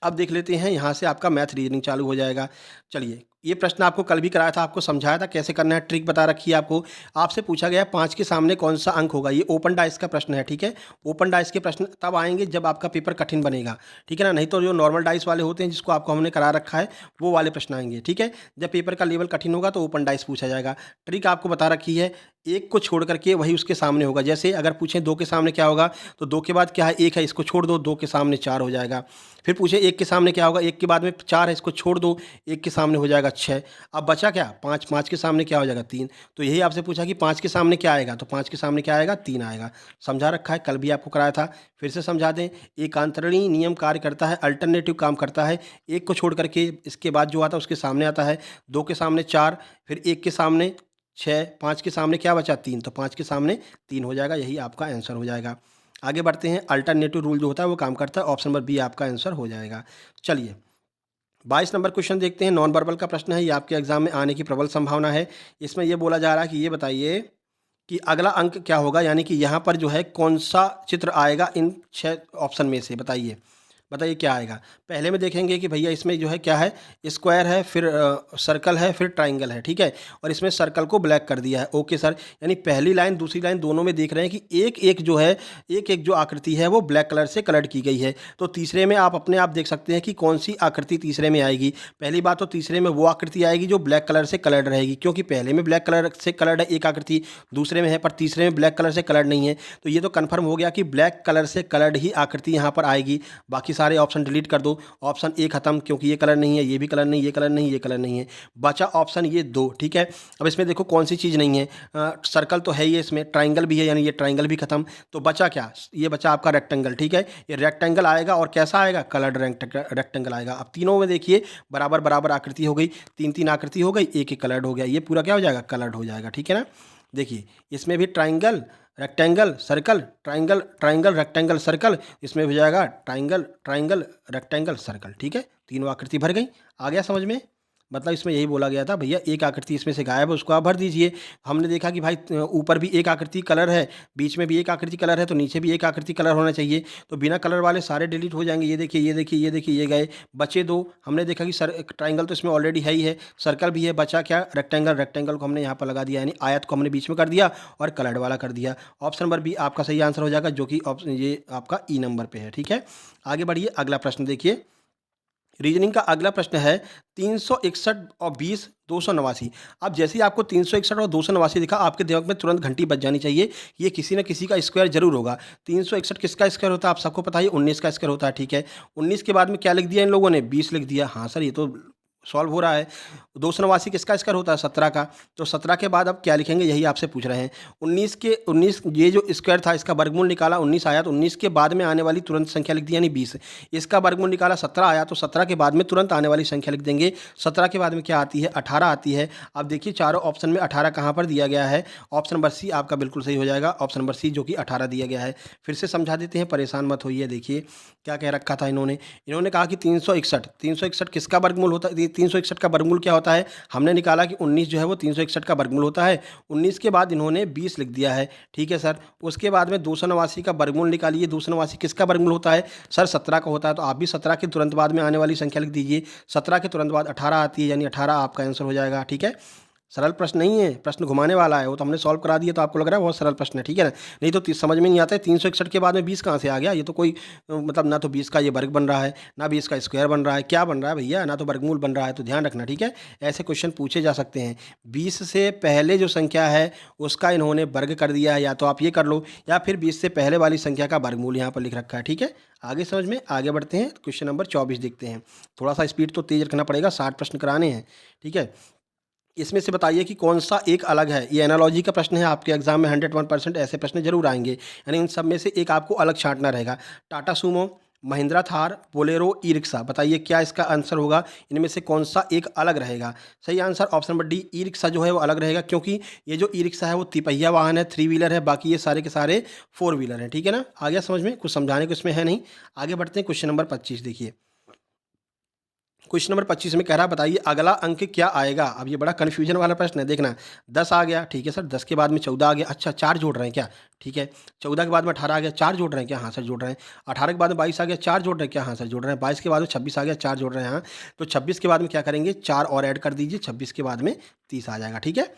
अब देख लेते हैं, यहाँ से आपका मैथ रीजनिंग चालू हो जाएगा। चलिए, ये प्रश्न आपको कल भी कराया था, आपको समझाया था कैसे करना है, ट्रिक बता रखी है आपको। आपसे पूछा गया 5 के सामने कौन सा अंक होगा। ये ओपन डाइस का प्रश्न है, ठीक है। ओपन डाइस के प्रश्न तब आएंगे जब आपका पेपर कठिन बनेगा, ठीक है ना। नहीं तो जो नॉर्मल डाइस वाले होते हैं, जिसको आपको हमने करा रखा है, वो वाले प्रश्न आएंगे, ठीक है। जब पेपर का लेवल कठिन होगा तो ओपन डाइस पूछा जाएगा। ट्रिक आपको बता रखी है, एक को छोड़ करके वही उसके सामने होगा। जैसे अगर पूछें 2 के सामने क्या होगा, तो 2 के बाद क्या है, 1 है, इसको छोड़ दो, 2 के सामने 4 हो जाएगा। फिर पूछे 1 के सामने क्या होगा, 1 के बाद में 4 है, इसको छोड़ दो, 1 के सामने हो जाएगा 6। अब बचा क्या, 5, 5 के सामने क्या हो जाएगा, 3। तो यही आपसे पूछा कि 5 के सामने क्या आएगा, तो 5 के सामने क्या आएगा, 3 आएगा। समझा रखा है, कल भी आपको कराया था, फिर से समझा दें। एकांतरणीय नियम कार्य करता है, अल्टरनेटिव काम करता है। 1 को छोड़ करके इसके बाद जो आता है उसके सामने आता है। 2 के सामने 4, फिर 1 के सामने 6, 5 के सामने क्या बचा, 3, तो 5 के सामने 3 हो जाएगा। यही आपका आंसर हो जाएगा। आगे बढ़ते हैं, अल्टरनेटिव रूल जो होता है वो काम करता है। ऑप्शन नंबर बी आपका आंसर हो जाएगा। चलिए 22 नंबर क्वेश्चन देखते हैं। नॉन वर्बल का प्रश्न है, ये आपके एग्जाम में आने की प्रबल संभावना है। इसमें ये बोला जा रहा है कि ये बताइए कि अगला अंक क्या होगा, यानी कि यहाँ पर जो है कौन सा चित्र आएगा इन 6 ऑप्शन में से, बताइए बताइए क्या आएगा। पहले में देखेंगे कि भैया इसमें जो है क्या है, स्क्वायर है, फिर सर्कल है, फिर ट्राइंगल है, ठीक है। और इसमें सर्कल को ब्लैक कर दिया है। ओके सर, यानी पहली लाइन दूसरी लाइन दोनों में देख रहे हैं कि एक एक जो है, एक एक जो आकृति है वो ब्लैक कलर से कलर्ड की गई है। तो तीसरे में आप अपने आप देख सकते हैं कि कौन सी आकृति तीसरे में आएगी। पहली बात तो तीसरे में वो आकृति आएगी जो ब्लैक कलर से कलर्ड रहेगी, क्योंकि पहले में ब्लैक कलर से कलर्ड है एक आकृति, दूसरे में है, पर तीसरे में ब्लैक कलर से कलर्ड नहीं है। तो ये तो कन्फर्म हो गया कि ब्लैक कलर से कलर्ड ही आकृति यहाँ पर आएगी। बाकी सारे ऑप्शन डिलीट कर दो। ऑप्शन ए खत्म, क्योंकि ये कलर नहीं है, ये भी कलर नहीं, ये कलर नहीं, ये कलर नहीं है। बचा ऑप्शन ये 2, ठीक है। अब इसमें देखो कौन सी चीज़ नहीं है, सर्कल तो है ही है, इसमें ट्राइंगल भी है, यानी ये ट्राइंगल भी खत्म। तो बचा क्या, ये बचा आपका रेक्टेंगल, ठीक है। ये रेक्टेंगल आएगा और कैसा आएगा, कलर्ड रेक्टेंगल आएगा। अब तीनों में देखिए बराबर बराबर आकृति हो गई, 3 आकृति हो गई, एक कलर्ड हो गया। ये पूरा क्या हो जाएगा, कलर्ड हो जाएगा, ठीक है ना। देखिए इसमें भी triangle rectangle circle, triangle triangle rectangle circle, इसमें हो जाएगा ट्राइंगल ट्राइंगल रेक्टेंगल सर्कल, ठीक है। तीनों आकृति भर गई। आ गया समझ में। मतलब इसमें यही बोला गया था भैया एक आकृति इसमें से गायब है, उसको आप भर दीजिए। हमने देखा कि भाई ऊपर भी एक आकृति कलर है, बीच में भी एक आकृति कलर है, तो नीचे भी एक आकृति कलर होना चाहिए। तो बिना कलर वाले सारे डिलीट हो जाएंगे। ये देखिए, ये देखिए, ये देखिए, ये गए, बचे 2। हमने देखा कि ट्राइंगल तो इसमें ऑलरेडी है ही है, सर्कल भी है, बचा क्या, रेक्टेंगल। रेक्टेंगल को हमने यहाँ पर लगा दिया, यानी आयत को हमने बीच में कर दिया और कलर्ड वाला कर दिया। ऑप्शन नंबर बी आपका सही आंसर हो जाएगा, जो कि ऑप्शन ये आपका ई नंबर पे है, ठीक है। आगे बढ़िए, अगला प्रश्न देखिए। रीजनिंग का अगला प्रश्न है 361 और 20 289। अब जैसे ही आपको 361 और 289 दिखा, आपके दिमाग में तुरंत घंटी बज जानी चाहिए, ये किसी न किसी का स्क्वायर जरूर होगा। 361 किसका स्क्वायर होता है आप सबको पता है, 19 का स्क्वायर होता है, ठीक है। 19 के बाद में क्या लिख दिया इन लोगों ने, 20 लिख दिया। हाँ सर, ये तो सॉल्व हो रहा है। 289 किसका स्क्वायर होता है, 17 का। तो 17 के बाद अब क्या लिखेंगे, यही आपसे पूछ रहे हैं। 19 ये जो स्क्वायर था इसका वर्गमूल निकाला, 19 आया, तो 19 के बाद में आने वाली तुरंत संख्या लिख दी, यानी 20। इसका वर्गमूल निकाला, 17 आया, तो 17 के बाद में तुरंत आने वाली संख्या लिख देंगे। 17 के बाद में क्या आती है, 18 आती है। अब देखिए चारों ऑप्शन में 18 कहाँ पर दिया गया है, ऑप्शन नंबर सी आपका बिल्कुल सही हो जाएगा, ऑप्शन नंबर सी जो कि 18 दिया गया है। फिर से समझा देते हैं, परेशान मत होइए। देखिए क्या कह रखा था इन्होंने कहा कि 361 किसका वर्गमूल होता है, 361 का वर्गमूल क्या होता है, हमने निकाला कि 19 जो है वो 361 का वर्गमूल होता है। 19 के बाद इन्होंने 20 लिख दिया है, ठीक है सर। उसके बाद में 289 का वर्गमूल निकालिए, 289 किसका वर्गमूल होता है सर, 17 का होता है। तो आप भी 17 के तुरंत बाद में आने वाली संख्या लिख दीजिए। 17 के तुरंत बाद 18 आती है, यानी 18 आपका आंसर हो जाएगा, ठीक है। सरल प्रश्न नहीं है, प्रश्न घुमाने वाला है, वो तो हमने सॉल्व करा दिया, तो आपको लग रहा है बहुत सरल प्रश्न है, ठीक है ना। नहीं तो समझ में नहीं आता है 361 के बाद में 20 कहाँ से आ गया, ये तो कोई मतलब ना तो 20 का ये वर्ग बन रहा है, ना 20 का स्क्वायर बन रहा है, क्या बन रहा है भैया, ना तो वर्गमूल बन रहा है। तो ध्यान रखना, ठीक है, ऐसे क्वेश्चन पूछे जा सकते हैं। 20 से पहले जो संख्या है उसका इन्होंने वर्ग कर दिया है, या तो आप ये कर लो, या फिर 20 से पहले वाली संख्या का वर्गमूल यहाँ पर लिख रखा है, ठीक है। आगे समझ में, आगे बढ़ते हैं, क्वेश्चन नंबर 24 देखते हैं। थोड़ा सा स्पीड तो तेज रखना पड़ेगा, 60 प्रश्न कराने हैं, ठीक है। इसमें से बताइए कि कौन सा एक अलग है। ये एनालॉजी का प्रश्न है, आपके एग्जाम में 101% ऐसे प्रश्न जरूर आएंगे, यानी इन सब में से एक आपको अलग छांटना रहेगा। Tata Sumo, Mahindra Thar, Bolero, e rickshaw, बताइए क्या इसका आंसर होगा, इनमें से कौन सा एक अलग रहेगा। सही answer option number D, e rickshaw जो है वो अलग रहेगा, क्योंकि ये जो ई रिक्शा है वो तिपहिया वाहन है, 3 व्हीलर है, बाकी ये सारे के सारे 4 व्हीलर हैं, ठीक है ना। आ गया समझ में, कुछ समझाने को इसमें है नहीं। आगे बढ़ते हैं, क्वेश्चन नंबर 25 देखिए। क्वेश्चन नंबर 25 में कह रहा है बताइए अगला अंक क्या आएगा। अब ये बड़ा कन्फ्यूजन वाला प्रश्न है, देखना। 10 आ गया, ठीक है सर, 10 के बाद में 14 आ गया, अच्छा 4 जोड़ रहे हैं क्या, ठीक है। 14 के बाद में 18 आ गया, 4 जोड़ रहे हैं क्या, हाँ सर जोड़ रहे हैं। 18 के बाद में 22 आ गया, 4 जोड़ रहे हैं क्या, हाँ सर जोड़ रहे हैं। 22 के बाद में 26 आ गया, 4 जोड़ रहे हैं, हाँ। तो 26 के बाद में क्या करेंगे, 4 और ऐड कर दीजिए, 26 के बाद में 30 आ जाएगा, ठीक है।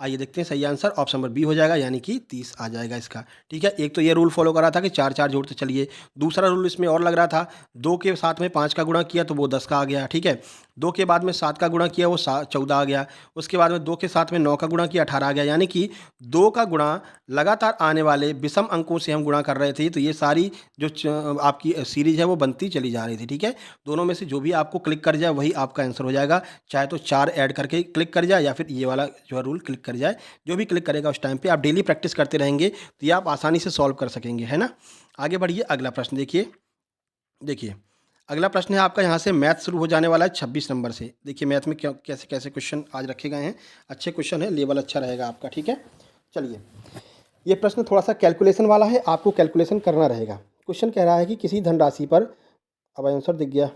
आइए देखते हैं, सही आंसर ऑप्शन नंबर बी हो जाएगा, यानी कि 30 आ जाएगा इसका, ठीक है। एक तो ये रूल फॉलो करा था कि 4 4 जोड़ते चलिए। दूसरा रूल इसमें और लग रहा था, 2 के साथ में 5 का गुणा किया तो वो 10 का आ गया, ठीक है। 2 के बाद में 7 का गुणा किया वो 14 आ गया। उसके बाद में 2 के साथ में 9 का गुणा किया 18 आ गया, यानी कि 2 का गुणा लगातार आने वाले विषम अंकों से हम गुणा कर रहे थे, तो ये सारी जो आपकी सीरीज है वो बनती चली जा रही थी, ठीक है। दोनों में से जो भी आपको क्लिक कर जाए वही आपका आंसर हो जाएगा, चाहे तो 4 ऐड करके क्लिक कर जाए, या फिर ये वाला जो है रूल क्लिक कर जाए। जो भी क्लिक करेगा उस टाइम पे, आप डेली प्रैक्टिस करते रहेंगे तो ये आप आसानी से सॉल्व कर सकेंगे, है ना। आगे बढ़िए, अगला प्रश्न देखिए। देखिए अगला प्रश्न है आपका, यहाँ से मैथ शुरू हो जाने वाला है 26 नंबर से। देखिए मैथ में क्या कैसे कैसे क्वेश्चन आज रखे गए हैं, अच्छे क्वेश्चन है, लेवल अच्छा रहेगा आपका, ठीक है। चलिए, ये प्रश्न थोड़ा सा कैलकुलेशन वाला है, आपको कैलकुलेशन करना रहेगा। क्वेश्चन कह रहा है कि किसी धनराशि पर, अब आंसर दिख गया,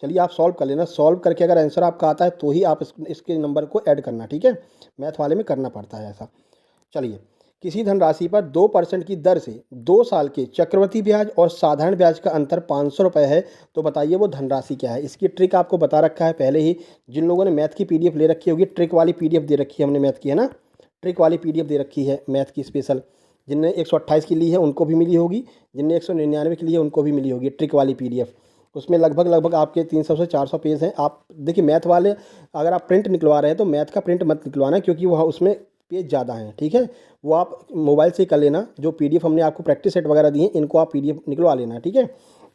चलिए आप सॉल्व कर लेना, सॉल्व करके अगर आंसर आपका आता है तो ही आप इसके नंबर को ऐड करना, ठीक है। मैथ वाले में करना पड़ता है ऐसा। चलिए, किसी धनराशि पर 2% की दर से 2 साल के चक्रवृद्धि ब्याज और साधारण ब्याज का अंतर 500 रुपये है, तो बताइए वो धनराशि क्या है। इसकी ट्रिक आपको बता रखा है पहले ही, जिन लोगों ने मैथ की पीडीएफ ले रखी होगी, ट्रिक वाली पीडीएफ दे रखी है हमने मैथ की, है ना। ट्रिक वाली पीडीएफ दे रखी है मैथ की स्पेशल, जिनने 128 की ली है उनको भी मिली होगी, जिनने 199 की ली है उनको भी मिली होगी ट्रिक वाली पीडीएफ। उसमें लगभग आपके 300 से 400 पेज हैं। आप देखिए मैथ वाले अगर आप प्रिंट निकलवा रहे हैं तो मैथ का प्रिंट मत निकलवाना, क्योंकि वहाँ उसमें पेज ज़्यादा हैं, ठीक है। वो आप मोबाइल से कर लेना, जो पीडीएफ हमने आपको प्रैक्टिस सेट वगैरह दिए इनको आप पीडीएफ निकलवा लेना, ठीक है।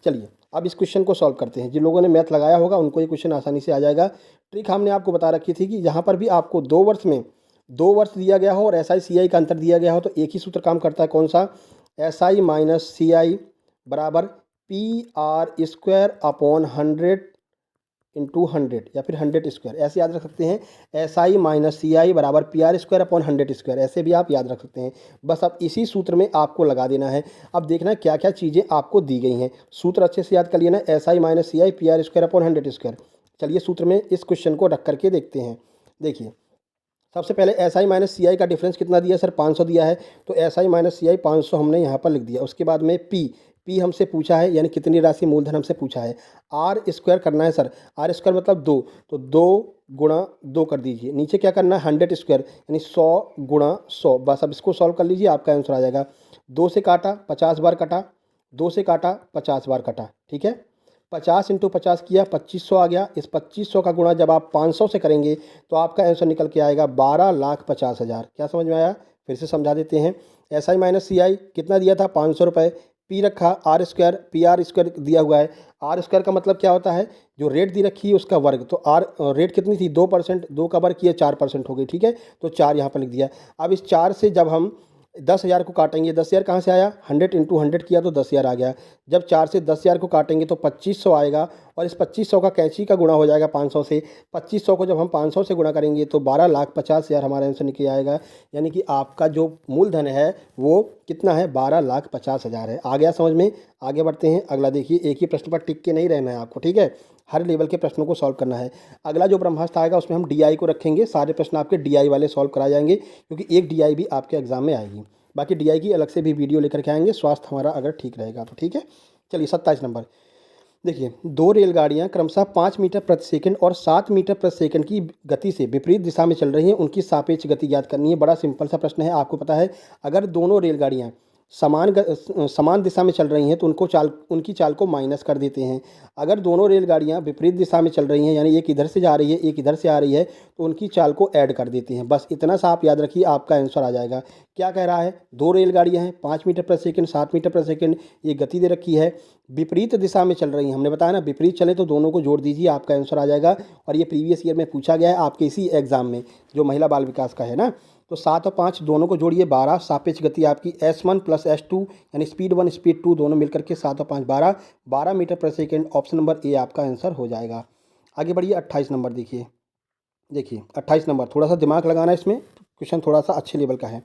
चलिए अब इस क्वेश्चन को सॉल्व करते हैं। जिन लोगों ने मैथ लगाया होगा उनको ये क्वेश्चन आसानी से आ जाएगा। ट्रिक हमने आपको बता रखी थी कि जहाँ पर भी आपको 2 वर्ष में 2 वर्ष दिया गया हो और एस आई सी आई का अंतर दिया गया हो, तो एक ही सूत्र काम करता है, कौन सा, एस आई माइनस सी आई बराबर P R square upon 100 into 100, या फिर 100 स्क्वायर, ऐसे याद रख सकते हैं। एस आई माइनस सी आई बराबर P R square upon 100 square, ऐसे भी आप याद रख सकते हैं। बस अब इसी सूत्र में आपको लगा देना है। अब देखना है क्या क्या चीज़ें आपको दी गई हैं, सूत्र अच्छे से याद कर लिया ना, S I minus C I P R square upon 100 square. चलिए सूत्र में इस क्वेश्चन को रख करके देखते हैं। देखिए सबसे पहले एस आई माइनस सी आई का डिफरेंस कितना दिया सर, 500 दिया है, तो एस आई माइनस सी आई 500 हमने यहाँ पर लिख दिया। उसके बाद में पी हमसे पूछा है, यानी कितनी राशि मूलधन हमसे पूछा है। आर स्क्वायर करना है सर, आर स्क्वायर मतलब 2, तो 2 गुणा 2 कर दीजिए। नीचे क्या करना है, 100 स्क्वायर यानी 100 गुणा 100। बस अब इसको सॉल्व कर लीजिए, आपका आंसर आ जाएगा। 2 से काटा 50 बार कटा, 2 से काटा 50 बार कटा, ठीक है। 50 इंटू 50 किया 2500 आ गया। इस 2500 का गुणा जब आप 500 से करेंगे तो आपका आंसर निकल के आएगा 12,50,000। क्या समझ में आया? फिर से समझा देते हैं। एस आई माइनस सी आई कितना दिया था? 500 रुपये। पी रखा R square, P R square दिया हुआ है। आर स्क्वायर का मतलब क्या होता है? जो रेट दी रखी है उसका वर्ग। तो आर रेट कितनी थी? 2%, 2 का वर्ग किया 4% हो गई। ठीक है, तो 4 यहाँ पर लिख दिया। अब इस 4 से जब हम 10,000 को काटेंगे, 10,000 कहाँ से आया? 100 इंटू 100 किया तो 10,000 आ गया। जब 4 से 10,000 को काटेंगे तो 2500 आएगा, और इस 2500 का कैंची का गुणा हो जाएगा 500 से। 2500 को जब हम 500 से गुणा करेंगे तो 12,50,000 हमारा आंसर निकल आएगा। यानी कि आपका जो मूलधन है वो कितना है? 12,50,000 है। आ गया समझ में? आगे बढ़ते हैं। अगला देखिए, एक ही प्रश्न पर टिक के नहीं रहना है आपको, ठीक है, हर लेवल के प्रश्नों को सॉल्व करना है। अगला जो ब्रह्मास्त्र आएगा उसमें हम डीआई को रखेंगे। सारे प्रश्न आपके डीआई वाले सॉल्व कराए जाएंगे, क्योंकि एक डीआई भी आपके एग्जाम में आएगी। बाकी डीआई की अलग से भी वीडियो लेकर के आएंगे, स्वास्थ्य हमारा अगर ठीक रहेगा तो। ठीक है, चलिए 27 नंबर देखिए। दो रेलगाड़ियां क्रमशः 5 मीटर प्रति सेकंड और 7 मीटर प्रति सेकंड की गति से विपरीत दिशा में चल रही हैं। उनकी सापेक्ष गति ज्ञात करनी है। बड़ा सिंपल सा प्रश्न है। आपको पता है, अगर दोनों रेलगाड़ियां समान दिशा में चल रही हैं तो उनकी चाल को माइनस कर देते हैं। अगर दोनों रेलगाड़ियां विपरीत दिशा में चल रही हैं, यानी एक इधर से जा रही है एक इधर से आ रही है, तो उनकी चाल को ऐड कर देते हैं। बस इतना सा आप याद रखिए, आपका आंसर आ जाएगा। क्या कह रहा है? दो रेलगाड़ियां हैं, 5 मीटर प्रति सेकंड, 7 मीटर प्रति सेकंड ये गति दे रखी है, विपरीत दिशा में चल रही हैं। हमने बताया ना, विपरीत चले तो दोनों को जोड़ दीजिए, आपका आंसर आ जाएगा। और ये प्रीवियस ईयर में पूछा गया है आपके इसी एग्जाम में, जो महिला बाल विकास का है ना। तो 7 और 5 दोनों को जोड़िए, 12। सापेक्ष गति आपकी S1 प्लस S2 यानी स्पीड 1 स्पीड 2 दोनों मिलकर के 7 और 5 12, 12 मीटर प्रति सेकंड। ऑप्शन नंबर ए आपका आंसर हो जाएगा। आगे बढ़िए 28 नंबर देखिए। 28 नंबर थोड़ा सा दिमाग लगाना है इसमें, क्वेश्चन थोड़ा सा अच्छे लेवल का है।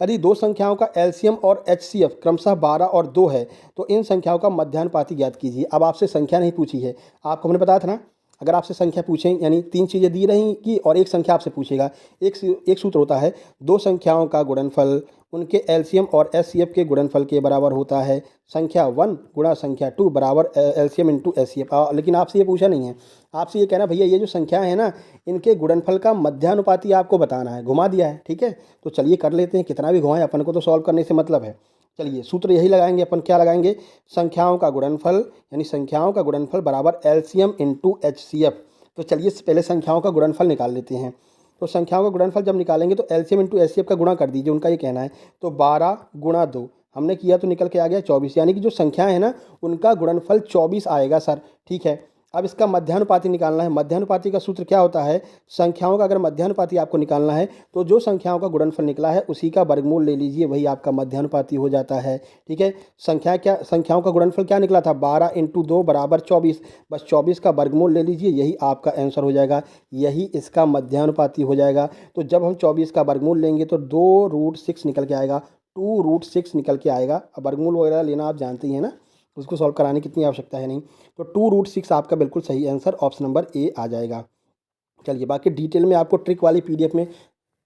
यदि दो संख्याओं का एलसीएम और एचसीएफ क्रमशः 12 और 2 है तो इन संख्याओं का मध्यानुपाती ज्ञात कीजिए। अब आपसे संख्या नहीं पूछी है, आपको हमने बताया था ना, अगर आपसे संख्या पूछें यानी 3 चीज़ें दी रहेंगी और एक संख्या आपसे पूछेगा। एक सूत्र होता है, दो संख्याओं का गुणनफल उनके एलसीएम और एचसीएफ के गुणनफल के बराबर होता है। संख्या 1 गुणा संख्या 2 बराबर एलसीएम इंटू एचसीएफ। लेकिन आपसे ये पूछा नहीं है, आपसे ये कहना भैया ये जो संख्या है ना, इनके गुणनफल का मध्यानुपाती आपको बताना है। घुमा दिया है, ठीक है, तो चलिए कर लेते हैं। कितना भी घुमाएं, अपन को तो सॉल्व करने से मतलब है। चलिए सूत्र यही लगाएंगे अपन। क्या लगाएंगे? संख्याओं का गुणनफल, यानी संख्याओं का गुणनफल बराबर एलसीएम इंटू एचसीएफ। तो चलिए पहले संख्याओं का गुणनफल निकाल लेते हैं। तो संख्याओं का गुणनफल जब निकालेंगे तो एलसीएम इंटू एचसीएफ का गुणा कर दीजिए, उनका ये कहना है। तो 12 गुणा 2 हमने किया तो निकल के आ गया 24, यानी कि जो संख्याएं हैं ना उनका गुणनफल 24 आएगा सर। ठीक है, अब इसका मध्यानुपाती निकालना है। मध्यानुपाती का सूत्र क्या होता है? संख्याओं का अगर मध्यानुपाती आपको निकालना है तो जो संख्याओं का गुणनफल निकला है उसी का वर्गमूल ले लीजिए, वही आपका मध्यानुपाती हो जाता है। ठीक है, संख्याओं का गुणनफल क्या निकला था? 12 इंटू 2 बराबर 24। बस 24 का वर्गमूल ले लीजिए, यही आपका आंसर हो जाएगा, यही इसका मध्यानुपाती हो जाएगा। तो जब हम 24 का वर्गमूल लेंगे तो 2√6 निकल के आएगा, 2√6 निकल के आएगा। अब वर्गमूल वगैरह लेना आप जानते ही हैं ना, उसको सॉल्व कराने की इतनी आवश्यकता है नहीं। तो 2√6 आपका बिल्कुल सही आंसर, ऑप्शन नंबर ए आ जाएगा। चलिए बाकी डिटेल में आपको ट्रिक वाली पीडीएफ में,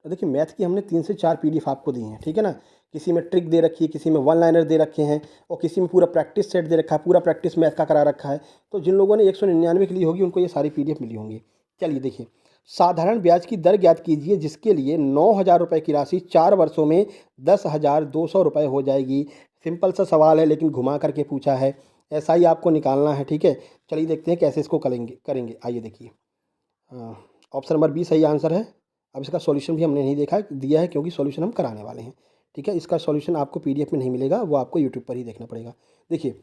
देखिए मैथ की हमने 3 से 4 पीडीएफ आपको दी हैं, ठीक है ना। किसी में ट्रिक दे रखी है, किसी में वन लाइनर दे रखे हैं, और किसी में पूरा प्रैक्टिस सेट दे रखा है, पूरा प्रैक्टिस मैथ का करा रखा है। तो जिन लोगों ने 199 की ली होगी उनको ये सारी पीडीएफ मिली होंगी। चलिए देखिए, साधारण ब्याज की दर ज्ञात कीजिए जिसके लिए 9,000 रुपये की राशि 4 वर्षों में 10,200 रुपये हो जाएगी। सिंपल सा सवाल है लेकिन घुमा करके पूछा है, ऐसा ही आपको निकालना है। ठीक है, चलिए देखते हैं कैसे इसको करेंगे। आइए देखिए, ऑप्शन नंबर बी सही आंसर है। अब इसका सॉल्यूशन भी हमने नहीं दिया है क्योंकि सॉल्यूशन हम कराने वाले हैं। ठीक है, इसका सॉल्यूशन आपको पीडीएफ में नहीं मिलेगा, वो आपको यूट्यूब पर ही देखना पड़ेगा। देखिए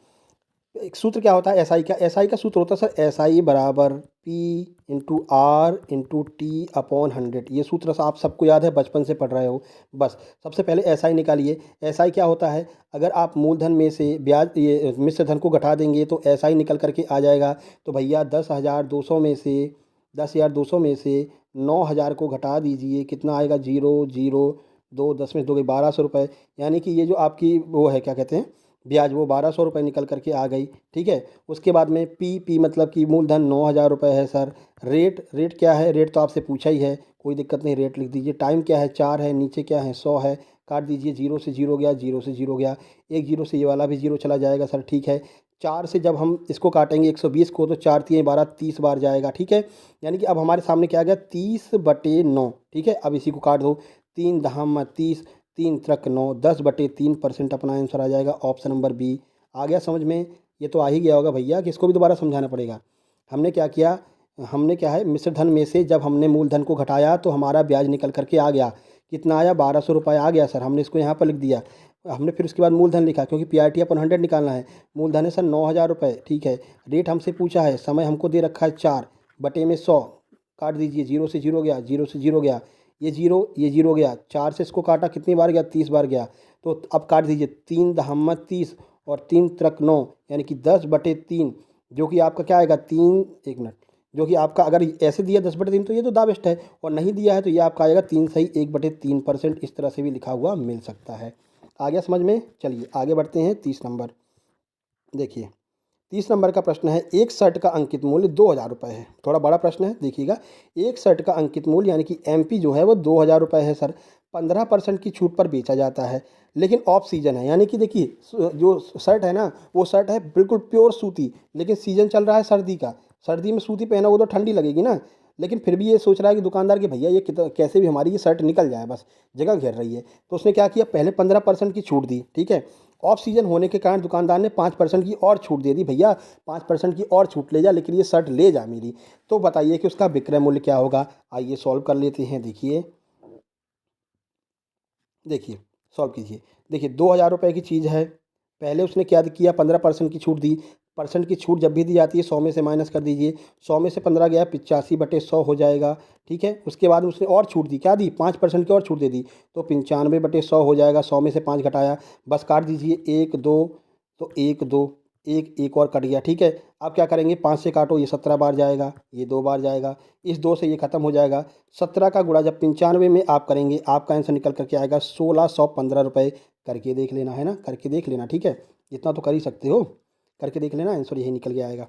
एक सूत्र क्या होता है एसआई का? एसआई का सूत्र होता है सर, एसआई बराबर P into R into T upon 100। ये सूत्र आप सबको याद है, बचपन से पढ़ रहे हो। बस सबसे पहले एसआई निकालिए। एसआई क्या होता है? अगर आप मूलधन में से ब्याज ये मिश्र धन को घटा देंगे तो एसआई निकल करके आ जाएगा। तो भैया 10,200 में से 10,200 में से 9,000 को घटा दीजिए, कितना आएगा? 0,0,2 10 में 2 गई 1,200 रुपये। यानी कि ये जो आपकी वो है क्या कहते हैं ब्याज, वो 1,200 रुपये निकल करके आ गई। ठीक है, उसके बाद में पी मतलब कि मूलधन 9,000 रुपये है सर। रेट क्या है? रेट तो आपसे पूछा ही है, कोई दिक्कत नहीं, रेट लिख दीजिए। टाइम क्या है? 4 है, नीचे क्या है? 100 है, काट दीजिए। 0 से 0 गया, 0 से 0 गया, एक 0 से ये वाला भी 0 चला जाएगा सर। ठीक है, 4 से जब हम इसको काटेंगे 120 को तो 4 3 12 30 बार जाएगा। ठीक है, यानी कि अब हमारे सामने क्या आ गया? 30/9। ठीक है, अब इसी को काट दो, 3 दहम 30, 3 त्रिक 9, 10/3% अपना आंसर आ जाएगा, ऑप्शन नंबर बी। आ गया समझ में? ये तो आ ही गया होगा भैया कि इसको भी दोबारा समझाना पड़ेगा। हमने क्या किया, हमने क्या है, मिश्र धन में से जब हमने मूलधन को घटाया तो हमारा ब्याज निकल करके आ गया। कितना आया, 1200 रुपये आ गया सर। हमने इसको यहाँ पर लिख दिया। हमने फिर उसके बाद मूलधन लिखा, क्योंकि PRT अपन 100 निकालना है। मूलधन है सर 9000 रुपये, ठीक है। रेट हमसे पूछा है, समय हमको दे रखा है 4 बटे में 100। काट दीजिए, 0 से 0 गया, 0 से 0 गया, ये 0 गया, 4 से इसको काटा, कितनी बार गया, 30 बार गया। तो अब काट दीजिए, 3 दहम्मा 30 और 3 त्रिक 9, यानी कि 10 बटे 3, जो कि आपका क्या आएगा, 3, 1 मिनट, जो कि आपका अगर ऐसे दिया 10 बटे 3 तो ये तो दा बेस्ट है, और नहीं दिया है तो ये आपका आएगा 3 सही 1 बटे 3%। इस तरह से भी लिखा हुआ मिल सकता है। आ गया समझ में। चलिए आगे बढ़ते हैं। 30 नंबर देखिए। 30 नंबर का प्रश्न है, एक शर्ट का अंकित मूल्य 2000 रुपये है। थोड़ा बड़ा प्रश्न है, देखिएगा। एक शर्ट का अंकित मूल्य यानी कि MP जो है वो 2000 रुपये है सर। 15% की छूट पर बेचा जाता है, लेकिन ऑफ सीजन है। यानी कि देखिए, जो शर्ट है ना, वो शर्ट है बिल्कुल प्योर सूती, लेकिन सीजन चल रहा है सर्दी का। सर्दी में सूती पहना वो तो ठंडी लगेगी ना, लेकिन फिर भी ये सोच रहा है कि दुकानदार कि भैया ये कैसे भी हमारी ये शर्ट निकल जाए, बस जगह घेर रही है। तो उसने क्या किया, पहले 15% की छूट दी, ठीक है। ऑफ सीजन होने के कारण दुकानदार ने 5% की और छूट दे दी। भैया 5% की और छूट ले जा, लेकिन ये शर्ट ले जा मेरी। तो बताइए कि उसका विक्रय मूल्य क्या होगा। आइए सॉल्व कर लेते हैं। देखिए देखिए सॉल्व कीजिए। देखिए 2000 रुपये की चीज़ है, पहले उसने क्या किया, 15% की छूट दी। परसेंट की छूट जब भी दी जाती है 100 में से माइनस कर दीजिए। 100 में से 15 गया, 85 बटे 100 हो जाएगा, ठीक है। उसके बाद उसने और छूट दी, क्या दी, 5% की और छूट दे दी, तो 95 बटे 100 हो जाएगा। 100 में से 5 घटाया, बस काट दीजिए, 1 2, तो 1 2, एक और कट गया, ठीक है। अब क्या करेंगे, 5 से काटो, ये 17 बार जाएगा, ये 2 बार जाएगा, इस 2 से ये खत्म हो जाएगा। 17 का गुणा जब 95 में आप करेंगे, आपका आंसर निकल करके आएगा 1615 रुपये। करके देख लेना है ना, करके देख लेना, ठीक है। इतना तो कर ही सकते हो, करके देख लेना, आंसर यही निकल के आएगा।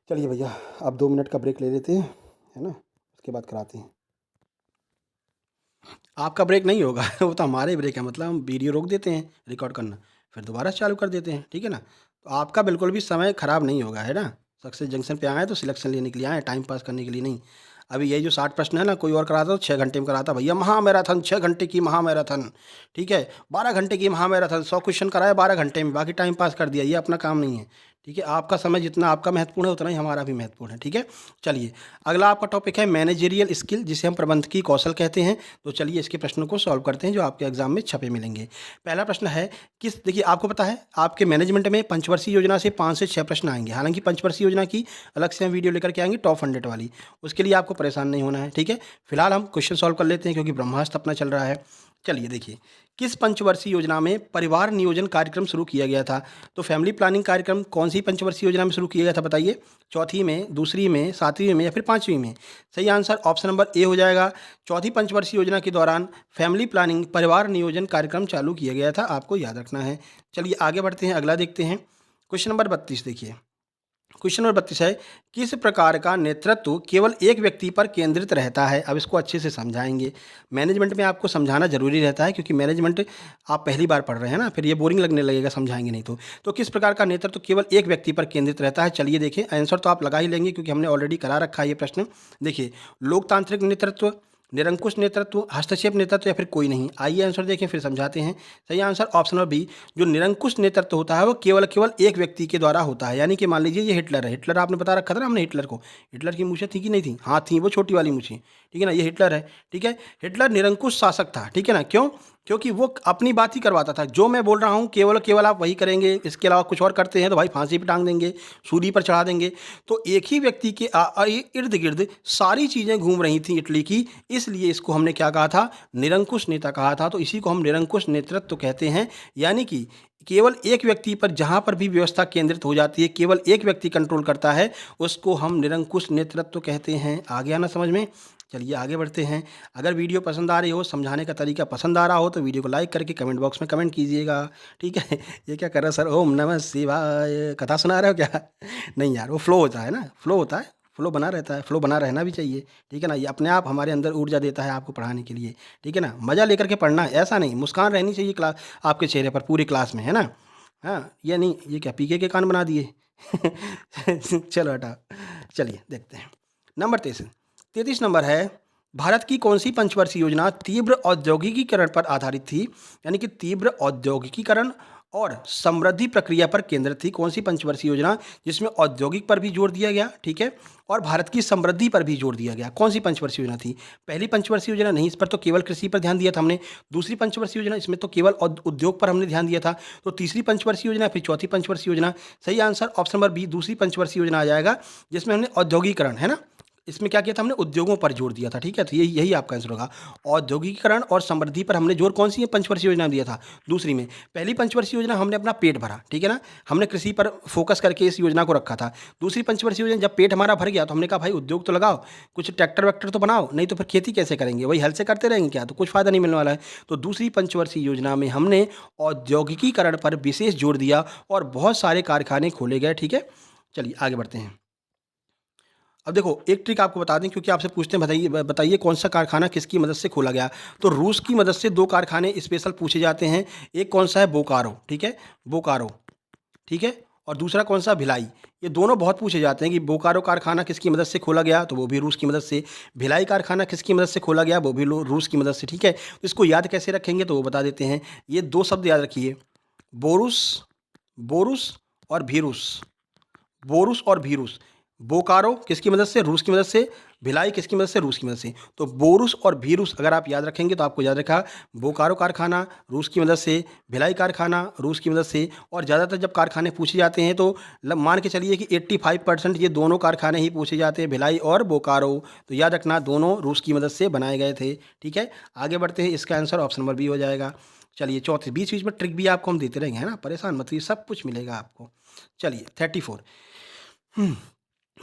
चलिए भैया, अब 2 मिनट का ब्रेक ले लेते हैं, है ना, उसके बाद कराते हैं। आपका ब्रेक नहीं होगा वो तो हमारे ब्रेक है, मतलब हम वीडियो रोक देते हैं रिकॉर्ड करना, फिर दोबारा चालू कर देते हैं, ठीक है ना। तो आपका बिल्कुल भी समय ख़राब नहीं होगा, है ना। सक्सेस जंक्शन पे आए हैं तो सिलेक्शन लेने के लिए आए, टाइम पास करने के लिए नहीं। अभी यही जो 60 प्रश्न है ना, कोई और कराता तो 6 घंटे में कराता भैया, महामैराथन 6 घंटे की महामैराथन, ठीक है। 12 घंटे की महामैराथन, 100 क्वेश्चन कराया 12 घंटे में, बाकी टाइम पास कर दिया। ये अपना काम नहीं है, ठीक है। आपका समय जितना आपका महत्वपूर्ण है उतना ही हमारा भी महत्वपूर्ण है, ठीक है। चलिए अगला आपका टॉपिक है मैनेजरियल स्किल, जिसे हम प्रबंधकीय कौशल कहते हैं। तो चलिए इसके प्रश्नों को सॉल्व करते हैं जो आपके एग्जाम में छपे मिलेंगे। पहला प्रश्न है, देखिए आपको पता है आपके मैनेजमेंट में पंचवर्षीय योजना से 5 से 6 प्रश्न आएंगे। हालांकि पंचवर्षीय योजना की अलग से हम वीडियो लेकर के आएंगे, टॉप 100 वाली, उसके लिए आपको परेशान नहीं होना है, ठीक है। फिलहाल हम क्वेश्चन सॉल्व कर लेते हैं क्योंकि ब्रह्मास्त्र अपना चल रहा है। चलिए देखिए, किस पंचवर्षीय योजना में परिवार नियोजन कार्यक्रम शुरू किया गया था। तो फैमिली प्लानिंग कार्यक्रम कौन सी पंचवर्षीय योजना में शुरू किया गया था, बताइए। चौथी में, दूसरी में, सातवीं में या फिर पांचवीं में। सही आंसर ऑप्शन नंबर ए हो जाएगा। चौथी पंचवर्षीय योजना के दौरान फैमिली प्लानिंग परिवार नियोजन कार्यक्रम चालू किया गया था, आपको याद रखना है। चलिए आगे बढ़ते हैं, अगला देखते हैं। क्वेश्चन नंबर 32 देखिए। क्वेश्चन नंबर 32 है, किस प्रकार का नेतृत्व केवल एक व्यक्ति पर केंद्रित रहता है। अब इसको अच्छे से समझाएंगे। मैनेजमेंट में आपको समझाना जरूरी रहता है, क्योंकि मैनेजमेंट आप पहली बार पढ़ रहे हैं ना, फिर ये बोरिंग लगने लगेगा समझाएंगे नहीं तो किस प्रकार का नेतृत्व केवल एक व्यक्ति पर केंद्रित रहता है। चलिए देखें, आंसर तो आप लगा ही लेंगे क्योंकि हमने ऑलरेडी करा रखा है ये प्रश्न। देखिए, लोकतांत्रिक नेतृत्व, निरंकुश नेतृत्व, हस्तक्षेप नेतृत्व या फिर कोई नहीं। आइए आंसर देखें फिर समझाते हैं। सही आंसर ऑप्शन नंबर बी, जो निरंकुश नेतृत्व होता है वो केवल एक व्यक्ति के द्वारा होता है। यानी कि मान लीजिए ये हिटलर है, हिटलर आपने बता रखा था ना हमने हिटलर को, हिटलर की मूछें थी कि नहीं थी, हाँ थी, वो छोटी वाली मूछें, ठीक है ना। ये हिटलर है, ठीक है। हिटलर निरंकुश शासक था, ठीक है ना। क्यों? क्योंकि वो अपनी बात ही करवाता था, जो मैं बोल रहा हूँ केवल आप वही करेंगे, इसके अलावा कुछ और करते हैं तो भाई फांसी पर टांग देंगे, सूली पर चढ़ा देंगे। तो एक ही व्यक्ति के इर्द गिर्द सारी चीज़ें घूम रही थी इटली की, इसलिए इसको हमने क्या कहा था, निरंकुश नेता कहा था। तो इसी को हम निरंकुश नेतृत्व कहते हैं। यानी कि केवल एक व्यक्ति पर जहाँ पर भी व्यवस्था केंद्रित हो जाती है, केवल एक व्यक्ति कंट्रोल करता है, उसको हम निरंकुश नेतृत्व कहते हैं। आ गया ना समझ में। चलिए आगे बढ़ते हैं। अगर वीडियो पसंद आ रही हो, समझाने का तरीका पसंद आ रहा हो, तो वीडियो को लाइक करके कमेंट बॉक्स में कमेंट कीजिएगा, ठीक है। ये क्या कर रहा है सर, ओम नमः शिवाय कथा सुना रहे हो क्या नहीं यार, वो फ्लो होता है ना, फ्लो होता है, फ्लो बना रहता है, फ्लो बना रहना भी चाहिए, ठीक है ना। ये अपने आप हमारे अंदर ऊर्जा देता है आपको पढ़ाने के लिए, ठीक है ना। मज़ा लेकर के पढ़ना है, ऐसा नहीं, मुस्कान रहनी चाहिए क्लास आपके चेहरे पर पूरी क्लास में, है ना। हाँ ये नहीं, ये क्या पीके के कान बना दिए चलो हटा। चलिए देखते हैं नंबर 33 नंबर है, भारत की कौन सी पंचवर्षीय योजना तीव्र औद्योगिकीकरण पर आधारित थी। यानी कि तीव्र औद्योगिकीकरण और समृद्धि प्रक्रिया पर केंद्रित थी। कौन सी पंचवर्षीय योजना? जिसमें औद्योगिक पर भी जोर दिया गया, ठीक है, और भारत की समृद्धि पर भी जोर दिया गया। कौन सी पंचवर्षीय योजना थी? पहली पंचवर्षीय योजना नहीं, इस पर तो केवल कृषि पर ध्यान दिया था हमने। दूसरी पंचवर्षीय योजना, इसमें तो केवल उद्योग पर हमने ध्यान दिया था। तो तीसरी पंचवर्षीय योजना फिर चौथी पंचवर्षीय योजना? सही आंसर ऑप्शन नंबर बी, दूसरी पंचवर्षीय योजना आ जाएगा, जिसमें हमने औद्योगिकरण, है ना, इसमें क्या किया था हमने? उद्योगों पर जोर दिया था, ठीक है। तो यही यही आपका आंसर होगा। औद्योगिकीकरण और समृद्धि पर हमने जोर कौन सी पंचवर्षीय योजना में दिया था? दूसरी में। पहली पंचवर्षीय योजना हमने अपना पेट भरा, ठीक है ना, हमने कृषि पर फोकस करके इस योजना को रखा था। दूसरी पंचवर्षीय योजना, जब पेट हमारा भर गया तो हमने कहा भाई उद्योग तो लगाओ, कुछ ट्रैक्टर वैक्टर तो बनाओ, नहीं तो फिर खेती कैसे करेंगे, वही हल से करते रहेंगे क्या, तो कुछ फायदा नहीं मिलने वाला है। तो दूसरी पंचवर्षीय योजना में हमने औद्योगिकीकरण पर विशेष जोर दिया और बहुत सारे कारखाने खोले गए, ठीक है। चलिए आगे बढ़ते हैं। अब देखो एक ट्रिक आपको बता दें, क्योंकि आपसे पूछते हैं बताइए बताइए कौन सा कारखाना किसकी मदद से खोला गया। तो रूस की मदद से दो कारखाने स्पेशल पूछे जाते हैं। एक कौन सा है? बोकारो, ठीक है, बोकारो, ठीक है, और दूसरा कौन सा? भिलाई। ये दोनों बहुत पूछे जाते हैं कि बोकारो कारखाना किसकी मदद से खोला गया, तो वो भी रूस की मदद से। भिलाई कारखाना किसकी मदद से खोला गया, वो भी रूस की मदद से, ठीक है। तो इसको याद कैसे रखेंगे तो वो बता देते हैं। ये दो शब्द याद रखिए, बोरुस, बोरुस और भीरुस, बोरुस और भीरुस। बोकारो किसकी मदद से? रूस की मदद से। भिलाई किसकी मदद से? रूस की मदद से। तो बोरुस और भीरुस अगर आप याद रखेंगे तो आपको याद रखा, बोकारो कारखाना रूस की मदद से, भिलाई कारखाना रूस की मदद से। और ज़्यादातर जब कारखाने पूछे जाते हैं तो मान के चलिए कि 85% ये दोनों कारखाने ही पूछे जाते हैं, भिलाई और बोकारो। तो याद रखना दोनों रूस की मदद से बनाए गए थे, ठीक है। आगे बढ़ते हैं, इसका आंसर ऑप्शन नंबर बी हो जाएगा। चलिए चौथे, बीच बीच में ट्रिक भी आपको हम देते रहेंगे, है ना, परेशान मत होइए, सब कुछ मिलेगा आपको। चलिए 34,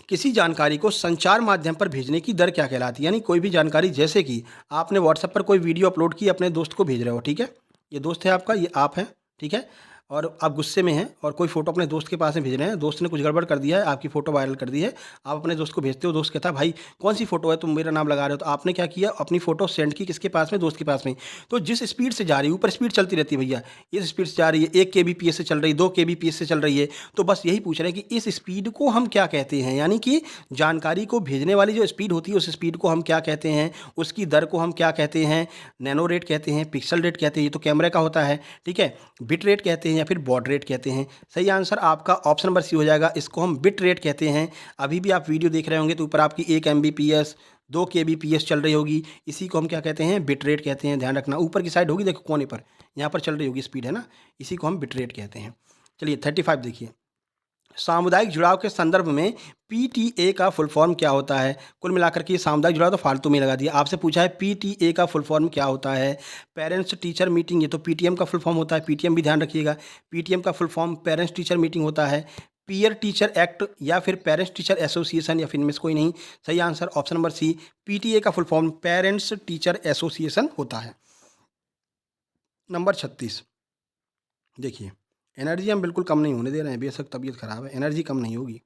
किसी जानकारी को संचार माध्यम पर भेजने की दर क्या कहलाती है? यानी कोई भी जानकारी, जैसे कि आपने व्हाट्सएप पर कोई वीडियो अपलोड की, अपने दोस्त को भेज रहे हो, ठीक है, ये दोस्त है आपका, ये आप हैं, ठीक है, और आप गुस्से में हैं और कोई फोटो अपने दोस्त के पास में भेज रहे हैं, दोस्त ने कुछ गड़बड़ कर दिया है, आपकी फोटो वायरल कर दी है, आप अपने दोस्त को भेजते हो, दोस्त कहता है भाई कौन सी फोटो है, तुम मेरा नाम लगा रहे हो। तो आपने क्या किया, अपनी फोटो सेंड की किसके पास में? दोस्त के पास में। तो जिस स्पीड से जा रही है, ऊपर स्पीड चलती रहती है भैया, इस स्पीड से जा रही है, 1 kbps से चल रही है, 2 kbps से चल रही है, तो बस यही पूछ रहे हैं कि इस स्पीड को हम क्या कहते हैं, यानी कि जानकारी को भेजने वाली जो स्पीड होती है उस स्पीड को हम क्या कहते हैं, उसकी दर को हम क्या कहते हैं? नैनो रेट कहते हैं, पिक्सल रेट कहते हैं, ये तो कैमरे का होता है, ठीक है, बिट रेट कहते हैं या फिर बॉड रेट कहते हैं। सही आंसर आपका ऑप्शन नंबर सी हो जाएगा, इसको हम बिट रेट कहते हैं। अभी भी आप वीडियो देख रहे होंगे तो ऊपर आपकी 1 Mbps 2 kbps चल रही होगी, इसी को हम क्या कहते हैं? बिट रेट कहते हैं। ध्यान रखना, ऊपर की साइड होगी, देखो कोने पर यहाँ पर चल रही होगी स्पीड, है ना, इसी को हम बिट रेट कहते हैं। चलिए 35 देखिए, सामुदायिक जुड़ाव के संदर्भ में पीटीए का फुल फॉर्म क्या होता है? कुल मिलाकर के सामुदायिक जुड़ाव तो फालतू में लगा दिया, आपसे पूछा है पीटीए का फुल फॉर्म क्या होता है? पेरेंट्स टीचर मीटिंग, ये तो पीटीएम का फुल फॉर्म होता है, पीटीएम भी ध्यान रखिएगा, पीटीएम का full form parents teacher meeting होता है। पीयर टीचर एक्ट या फिर पेरेंट्स टीचर एसोसिएशन, या फिर इनमें से कोई नहीं। सही answer option number C, PTA का full form parents teacher association होता है। नंबर 36 देखिए, एनर्जी हम बिल्कुल कम नहीं होने दे रहे हैं, बेशक तबीयत खराब है, एनर्जी कम नहीं होगी,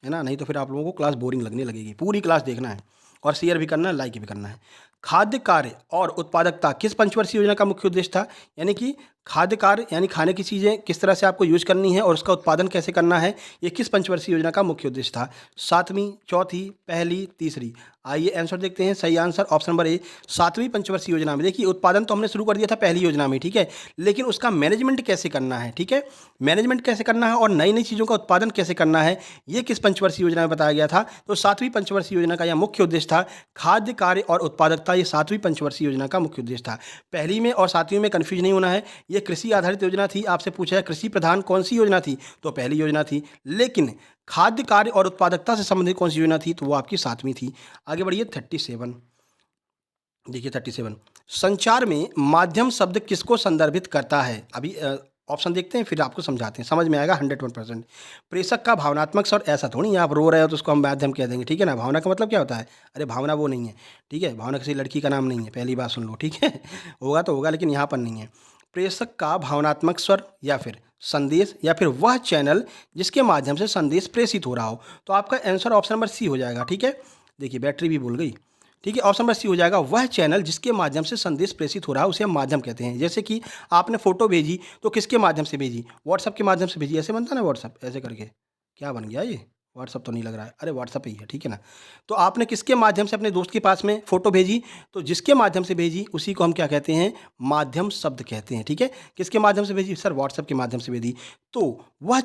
है ना, नहीं तो फिर आप लोगों को क्लास बोरिंग लगने लगेगी। पूरी क्लास देखना है और शेयर भी करना है, लाइक भी करना है। खाद्य कार्य और उत्पादकता किस पंचवर्षीय योजना का मुख्य उद्देश्य था? यानी कि खाद्य कार्य यानी खाने की चीज़ें किस तरह से आपको यूज करनी है और उसका उत्पादन कैसे करना है, ये किस पंचवर्षीय योजना का मुख्य उद्देश्य था? सातवीं, चौथी, पहली, तीसरी? आइए आंसर देखते हैं। सही आंसर ऑप्शन नंबर ए, सातवीं पंचवर्षीय योजना में। देखिए उत्पादन तो हमने शुरू कर दिया था पहली योजना में, ठीक है, लेकिन उसका मैनेजमेंट कैसे करना है, ठीक है, मैनेजमेंट कैसे करना है और नई नई चीज़ों का उत्पादन कैसे करना है, ये किस पंचवर्षीय योजना में बताया गया था? तो सातवीं पंचवर्षीय योजना का यह मुख्य उद्देश्य था। खाद्य कार्य और उत्पादकता ये सातवीं पंचवर्षीय योजना का मुख्य उद्देश्य था। पहली में और सातवीं में कन्फ्यूज नहीं होना है, ये कृषि आधारित योजना थी। आपसे पूछा है कृषि प्रधान कौन सी योजना थी, तो पहली योजना थी, लेकिन खाद्य कार्य और उत्पादकता से संबंधित कौन सी योजना थी, तो वो आपकी सातवीं थी। आगे बढ़िए 37 देखिए, 37 संचार में माध्यम शब्द किसको संदर्भित करता है? अभी ऑप्शन देखते हैं फिर आपको समझाते हैं, समझ में आएगा 101%। प्रेषक का भावनात्मक स्वर, ऐसा थोड़ी है आप रो रहे हो तो उसको हम माध्यम कह देंगे, ठीक है ना। भावना का मतलब क्या होता है? अरे भावना वो नहीं है, ठीक है, भावना किसी लड़की का नाम नहीं है, पहली बात सुन लो, ठीक है होगा तो होगा लेकिन यहाँ पर नहीं है। प्रेषक का भावनात्मक स्वर या फिर संदेश या फिर वह चैनल जिसके माध्यम से संदेश प्रेषित हो रहा हो, तो आपका आंसर ऑप्शन नंबर सी हो जाएगा, ठीक है। देखिए बैटरी भी भूल गई, ठीक है, ऑप्शन नंबर सी हो जाएगा, वह चैनल जिसके माध्यम से संदेश प्रेषित हो रहा है उसे हम माध्यम कहते हैं। जैसे कि आपने फोटो भेजी तो किसके माध्यम से भेजी? व्हाट्सएप के माध्यम से भेजी, ऐसे बनता ना व्हाट्सएप, ऐसे करके क्या बन गया ये व्हाट्सअप तो नहीं लग रहा है, अरे व्हाट्सअप ही है, ठीक है ना। तो आपने किसके माध्यम से अपने दोस्त के पास में फ़ोटो भेजी, तो जिसके माध्यम से भेजी उसी को हम क्या कहते हैं, माध्यम शब्द कहते हैं, ठीक है। किसके माध्यम से भेजी, सर व्हाट्सअप के माध्यम से भेजी। तो वह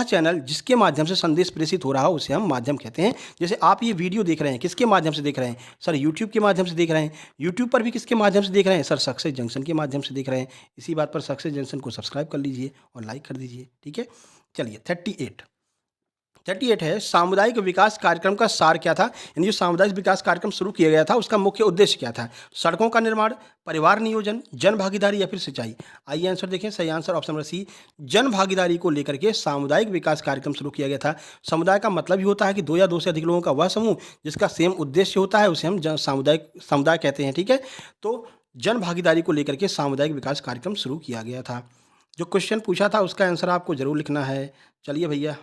चैनल जिसके माध्यम से संदेश प्रेषित हो रहा हो उसे हम माध्यम कहते हैं। जैसे आप ये वीडियो देख रहे हैं, किसके माध्यम से देख रहे हैं, सर यूट्यूब के माध्यम से देख रहे हैं। यूट्यूब पर भी किसके माध्यम से देख रहे हैं, सर सक्सेस जंक्शन के माध्यम से देख रहे हैं। इसी बात पर सक्सेस जंक्शन को सब्सक्राइब कर लीजिए और लाइक कर दीजिए, ठीक है। चलिए 38 है, सामुदायिक विकास कार्यक्रम का सार क्या था, यानी जो सामुदायिक विकास कार्यक्रम शुरू किया गया था उसका मुख्य उद्देश्य क्या था। सड़कों का निर्माण, परिवार नियोजन, जन भागीदारी या फिर सिंचाई। आइए आंसर देखें, सही आंसर ऑप्शन नंबर सी, जन भागीदारी को लेकर के सामुदायिक विकास कार्यक्रम शुरू किया गया था। समुदाय का मतलब ही होता है कि दो या दो से अधिक लोगों का वह समूह जिसका सेम उद्देश्य होता है, उसे हम समुदाय कहते हैं, ठीक है। तो जन भागीदारी को लेकर के सामुदायिक विकास कार्यक्रम शुरू किया गया था। जो क्वेश्चन पूछा था उसका आंसर आपको जरूर लिखना है। चलिए भैया,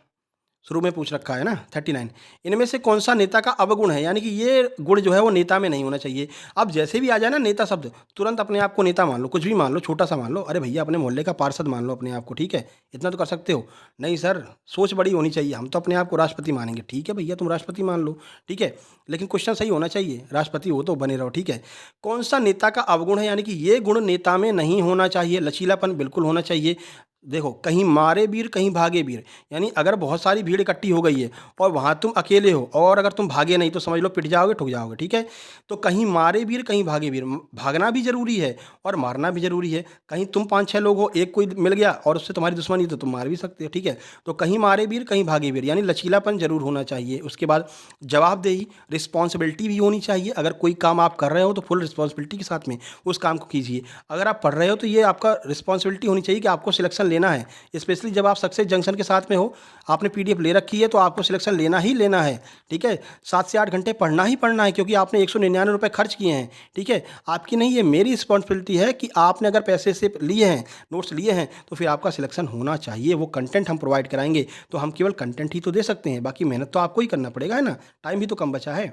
शुरू में पूछ रखा है ना 39, इनमें से कौन सा नेता का अवगुण है, यानी कि ये गुण जो है वो नेता में नहीं होना चाहिए। अब जैसे भी आ जाए ना नेता शब्द, तुरंत अपने आप को नेता मान लो, कुछ भी मान लो, छोटा सा मान लो, अरे भैया अपने मोहल्ले का पार्षद मान लो अपने आप को, ठीक है, इतना तो कर सकते हो। नहीं सर, सोच बड़ी होनी चाहिए, हम तो अपने आप को राष्ट्रपति मानेंगे, ठीक है भैया तुम राष्ट्रपति मान लो, ठीक है, लेकिन क्वेश्चन सही होना चाहिए, राष्ट्रपति हो तो बने रहो, ठीक है। कौन सा नेता का अवगुण है, यानी कि ये गुण नेता में नहीं होना चाहिए। लचीलापन बिल्कुल होना चाहिए। देखो, कहीं मारे वीर कहीं भागे वीर, यानी अगर बहुत सारी भीड़ इकट्ठी हो गई है और वहाँ तुम अकेले हो और अगर तुम भागे नहीं तो समझ लो पिट जाओगे, ठुक जाओगे, ठीक है। तो कहीं मारे वीर कहीं भागे वीर, भागना भी जरूरी है और मारना भी जरूरी है। कहीं तुम 5-6 लोग हो, एक कोई मिल गया और उससे तुम्हारी दुश्मनी तो तुम मार भी सकते हो, ठीक है। तो कहीं मारे वीर कहीं भागे वीर, यानी लचीलापन जरूर होना चाहिए। उसके बाद जवाबदेही, रिस्पॉन्सिबिलिटी भी होनी चाहिए। अगर कोई काम आप कर रहे हो तो फुल रिस्पॉन्सिबिलिटी के साथ में उस काम को कीजिए। अगर आप पढ़ रहे हो तो ये आपका रिस्पॉन्सिबिलिटी होनी चाहिए कि आपको सिलेक्शन लेना है, स्पेशली जब आप सक्सेस जंक्शन के साथ में हो, आपने पीडीएफ ले रखी है तो आपको सिलेक्शन लेना ही लेना है, ठीक है। 7 से 8 घंटे पढ़ना ही पढ़ना है, क्योंकि आपने 199 रुपये खर्च किए हैं, ठीक है। आपकी नहीं, ये मेरी रिस्पॉन्सिबिलिटी है कि आपने अगर पैसे से लिए हैं, नोट्स लिए हैं, तो फिर आपका सिलेक्शन होना चाहिए। वो कंटेंट हम प्रोवाइड कराएंगे तो हम केवल कंटेंट ही तो दे सकते हैं, बाकी मेहनत तो आपको ही करना पड़ेगा, है ना, टाइम भी तो कम बचा है।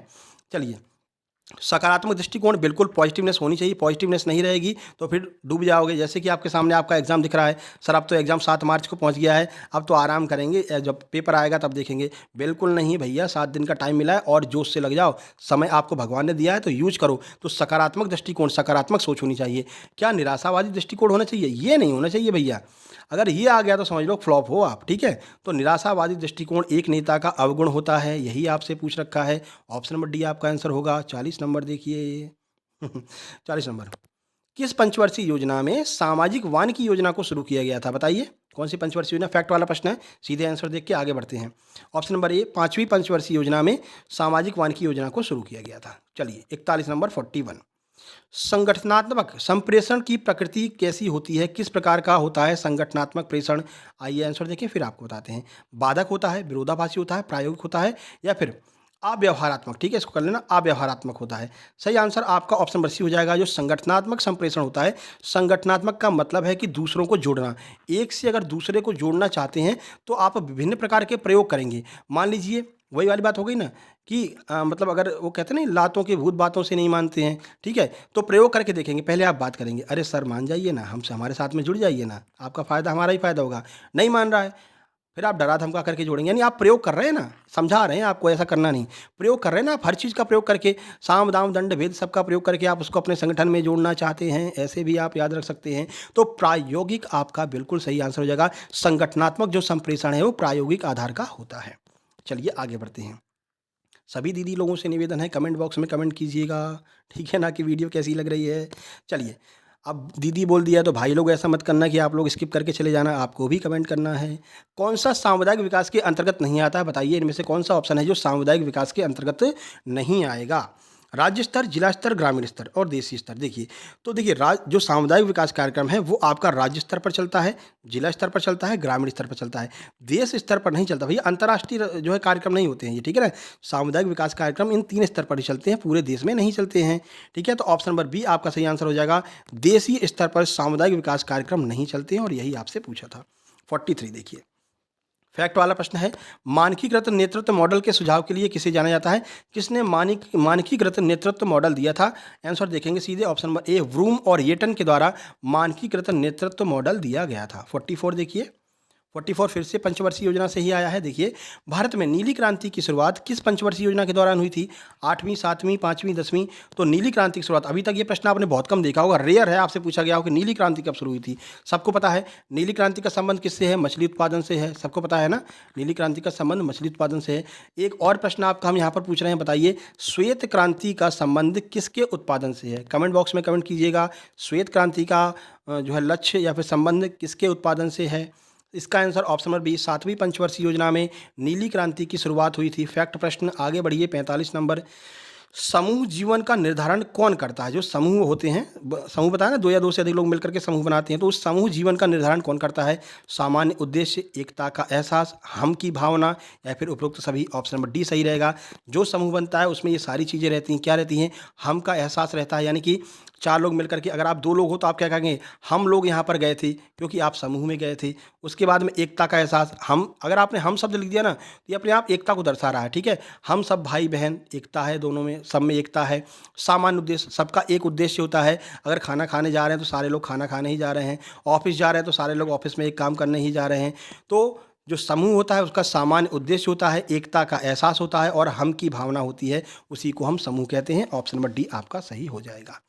चलिए, सकारात्मक दृष्टिकोण, बिल्कुल पॉजिटिवनेस होनी चाहिए। पॉजिटिवनेस नहीं रहेगी तो फिर डूब जाओगे। जैसे कि आपके सामने आपका एग्जाम दिख रहा है, सर अब तो एग्जाम 7 मार्च को पहुंच गया है, अब तो आराम करेंगे, जब पेपर आएगा तब देखेंगे। बिल्कुल नहीं भैया, 7 दिन का टाइम मिला है और जोश से लग जाओ। समय आपको भगवान ने दिया है तो यूज करो। तो सकारात्मक दृष्टिकोण, सकारात्मक सोच होनी चाहिए। क्या निराशावादी दृष्टिकोण होना चाहिए? ये नहीं होना चाहिए भैया। अगर ये आ गया तो समझ लो फ्लॉप हो आप, ठीक है। तो निराशावादी दृष्टिकोण एक नेता का अवगुण होता है, यही आपसे पूछ रखा है। ऑप्शन नंबर डी आपका आंसर होगा। 40 नंबर देखिए 40 नंबर, किस पंचवर्षीय योजना में सामाजिक वानिकी योजना को शुरू किया गया था, बताइए कौन सी पंचवर्षीय योजना। फैक्ट वाला प्रश्न है, सीधे आंसर देख के आगे बढ़ते हैं। ऑप्शन नंबर ए, 5वीं पंचवर्षीय योजना में सामाजिक वानिकी योजना को शुरू किया गया था। चलिए 41 नंबर 41, संगठनात्मक संप्रेषण की प्रकृति कैसी होती है, किस प्रकार का होता है संगठनात्मक प्रेषण। आइए आंसर देखें फिर आपको बताते हैं। बाधक होता है, विरोधाभासी होता है, प्रायोगिक होता है या फिर अव्यवहारात्मक, ठीक है, इसको कर लेना, अव्यवहारात्मक होता है। सही आंसर आपका ऑप्शन नंबर सी हो जाएगा। जो संगठनात्मक संप्रेषण होता है, संगठनात्मक का मतलब है कि दूसरों को जोड़ना। एक से अगर दूसरे को जोड़ना चाहते हैं तो आप विभिन्न प्रकार के प्रयोग करेंगे। मान लीजिए वही वाली बात हो गई ना कि मतलब अगर वो कहते हैं ना लातों के भूत बातों से नहीं मानते हैं, ठीक है, तो प्रयोग करके देखेंगे। पहले आप बात करेंगे, अरे सर मान जाइए ना, हमसे हमारे साथ में जुड़ जाइए ना, आपका फ़ायदा हमारा ही फ़ायदा होगा। नहीं मान रहा है, फिर आप डरा धमका करके जोड़ेंगे। यानी आप प्रयोग कर रहे हैं ना, समझा रहे हैं आपको ऐसा करना नहीं, प्रयोग कर रहे हैं ना आप, हर चीज़ का प्रयोग करके, साम दाम दंड भेद सबका प्रयोग करके आप उसको अपने संगठन में जोड़ना चाहते हैं, ऐसे भी आप याद रख सकते हैं। तो प्रायोगिक आपका बिल्कुल सही आंसर हो जाएगा। संगठनात्मक जो संप्रेषण है वो प्रायोगिक आधार का होता है। चलिए आगे बढ़ते हैं। सभी दीदी लोगों से निवेदन है, कमेंट बॉक्स में कमेंट कीजिएगा, ठीक है ना, कि वीडियो कैसी लग रही है। चलिए, अब दीदी बोल दिया तो भाई लोग ऐसा मत करना कि आप लोग स्किप करके चले जाना, आपको भी कमेंट करना है। कौन सा सामुदायिक विकास के अंतर्गत नहीं आता है, बताइए इनमें से कौन सा ऑप्शन है जो सामुदायिक विकास के अंतर्गत नहीं आएगा। राज्य स्तर, जिला स्तर, ग्रामीण स्तर और देशीय स्तर। देखिए, तो देखिए जो सामुदायिक विकास कार्यक्रम है वो आपका राज्य स्तर पर चलता है, जिला स्तर पर चलता है, ग्रामीण स्तर पर चलता है, देश स्तर पर नहीं चलता भैया। अंतर्राष्ट्रीय जो है कार्यक्रम नहीं होते हैं ये, ठीक है ना। सामुदायिक विकास कार्यक्रम इन 3 स्तर पर ही चलते हैं, पूरे देश में नहीं चलते हैं, ठीक है। तो ऑप्शन नंबर बी आपका सही आंसर हो जाएगा। देशीय स्तर पर सामुदायिक विकास कार्यक्रम नहीं चलते हैं और यही आपसे पूछा था। 43 देखिए, फैक्ट वाला प्रश्न है, मानकीकृत नेतृत्व मॉडल के सुझाव के लिए किसे जाना जाता है। किसने मानकीकृत नेतृत्व मॉडल दिया था। आंसर देखेंगे सीधे ऑप्शन नंबर ए, व्रूम और येटन के द्वारा मानकीकृत नेतृत्व मॉडल दिया गया था। 44 देखिए, 44 फिर से पंचवर्षीय योजना से ही आया है। देखिए, भारत में नीली क्रांति की शुरुआत किस पंचवर्षीय योजना के दौरान हुई थी? 8वीं, 7वीं, 5वीं, 10वीं। तो नीली क्रांति की शुरुआत, अभी तक ये प्रश्न आपने बहुत कम देखा होगा, रेयर है आपसे पूछा गया हो कि नीली क्रांति कब शुरू हुई थी। सबको पता है नीली क्रांति का संबंध किससे है? मछली उत्पादन से है। सबको पता है ना, नीली क्रांति का संबंध मछली उत्पादन से है। एक और प्रश्न आपका हम यहाँ पर पूछ रहे हैं, बताइए श्वेत क्रांति का संबंध किसके उत्पादन से है? कमेंट बॉक्स में कमेंट कीजिएगा, श्वेत क्रांति का जो है लक्ष्य या फिर संबंध किसके उत्पादन से है? इसका आंसर ऑप्शन नंबर बी, 7वीं पंचवर्षीय योजना में नीली क्रांति की शुरुआत हुई थी। फैक्ट प्रश्न, आगे बढ़िए। 45 नंबर, समूह जीवन का निर्धारण कौन करता है? जो समूह होते हैं, समूह बताया ना, 2 या 2 से अधिक लोग मिलकर के समूह बनाते हैं, तो उस समूह जीवन का निर्धारण कौन करता है? सामान्य उद्देश्य, एकता का एहसास, हम की भावना, या फिर उपरोक्त सभी। ऑप्शन नंबर डी सही रहेगा। जो समूह बनता है उसमें ये सारी चीज़ें रहती हैं। क्या रहती हैं? हम का एहसास रहता है, यानी कि 4 लोग मिलकर के, अगर आप 2 लोग हो तो आप क्या कहेंगे? हम लोग यहाँ पर गए थे, क्योंकि आप समूह में गए थे। उसके बाद में एकता का एहसास, हम, अगर आपने हम शब्द लिख दिया ना, तो ये अपने आप एकता को दर्शा रहा है, ठीक है। हम सब भाई बहन, एकता है दोनों में, सब में एकता है। सामान्य उद्देश्य, सबका एक उद्देश्य होता है। अगर खाना खाने जा रहे हैं तो सारे लोग खाना खाने ही जा रहे हैं। ऑफिस जा रहे हैं तो सारे लोग ऑफिस में एक काम करने ही जा रहे हैं। तो जो समूह होता है उसका सामान्य उद्देश्य होता है, एकता का एहसास होता है, और हम की भावना होती है, उसी को हम समूह कहते हैं। ऑप्शन नंबर डी आपका सही हो जाएगा।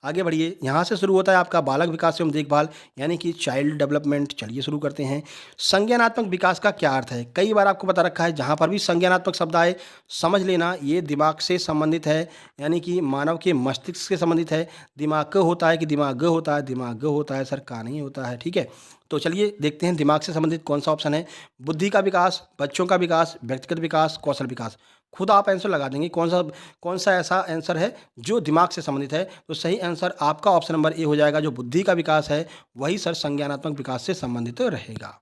आगे बढ़िए, यहाँ से शुरू होता है आपका बालक विकास एवं देखभाल, यानी कि चाइल्ड डेवलपमेंट। चलिए शुरू करते हैं। संज्ञानात्मक विकास का क्या अर्थ है? कई बार आपको बता रखा है, जहाँ पर भी संज्ञानात्मक शब्द आए समझ लेना ये दिमाग से संबंधित है, यानी कि मानव के मस्तिष्क से संबंधित है। दिमाग क होता है कि दिमाग होता है? दिमाग होता है सर, का नहीं होता है, ठीक है। तो चलिए देखते हैं दिमाग से संबंधित कौन सा ऑप्शन है। बुद्धि का विकास, बच्चों का विकास, व्यक्तिगत विकास, कौशल विकास। खुद आप आंसर लगा देंगे कौन सा ऐसा आंसर है जो दिमाग से संबंधित है। तो सही आंसर आपका ऑप्शन नंबर ए हो जाएगा। जो बुद्धि का विकास है वही सर संज्ञानात्मक विकास से संबंधित रहेगा।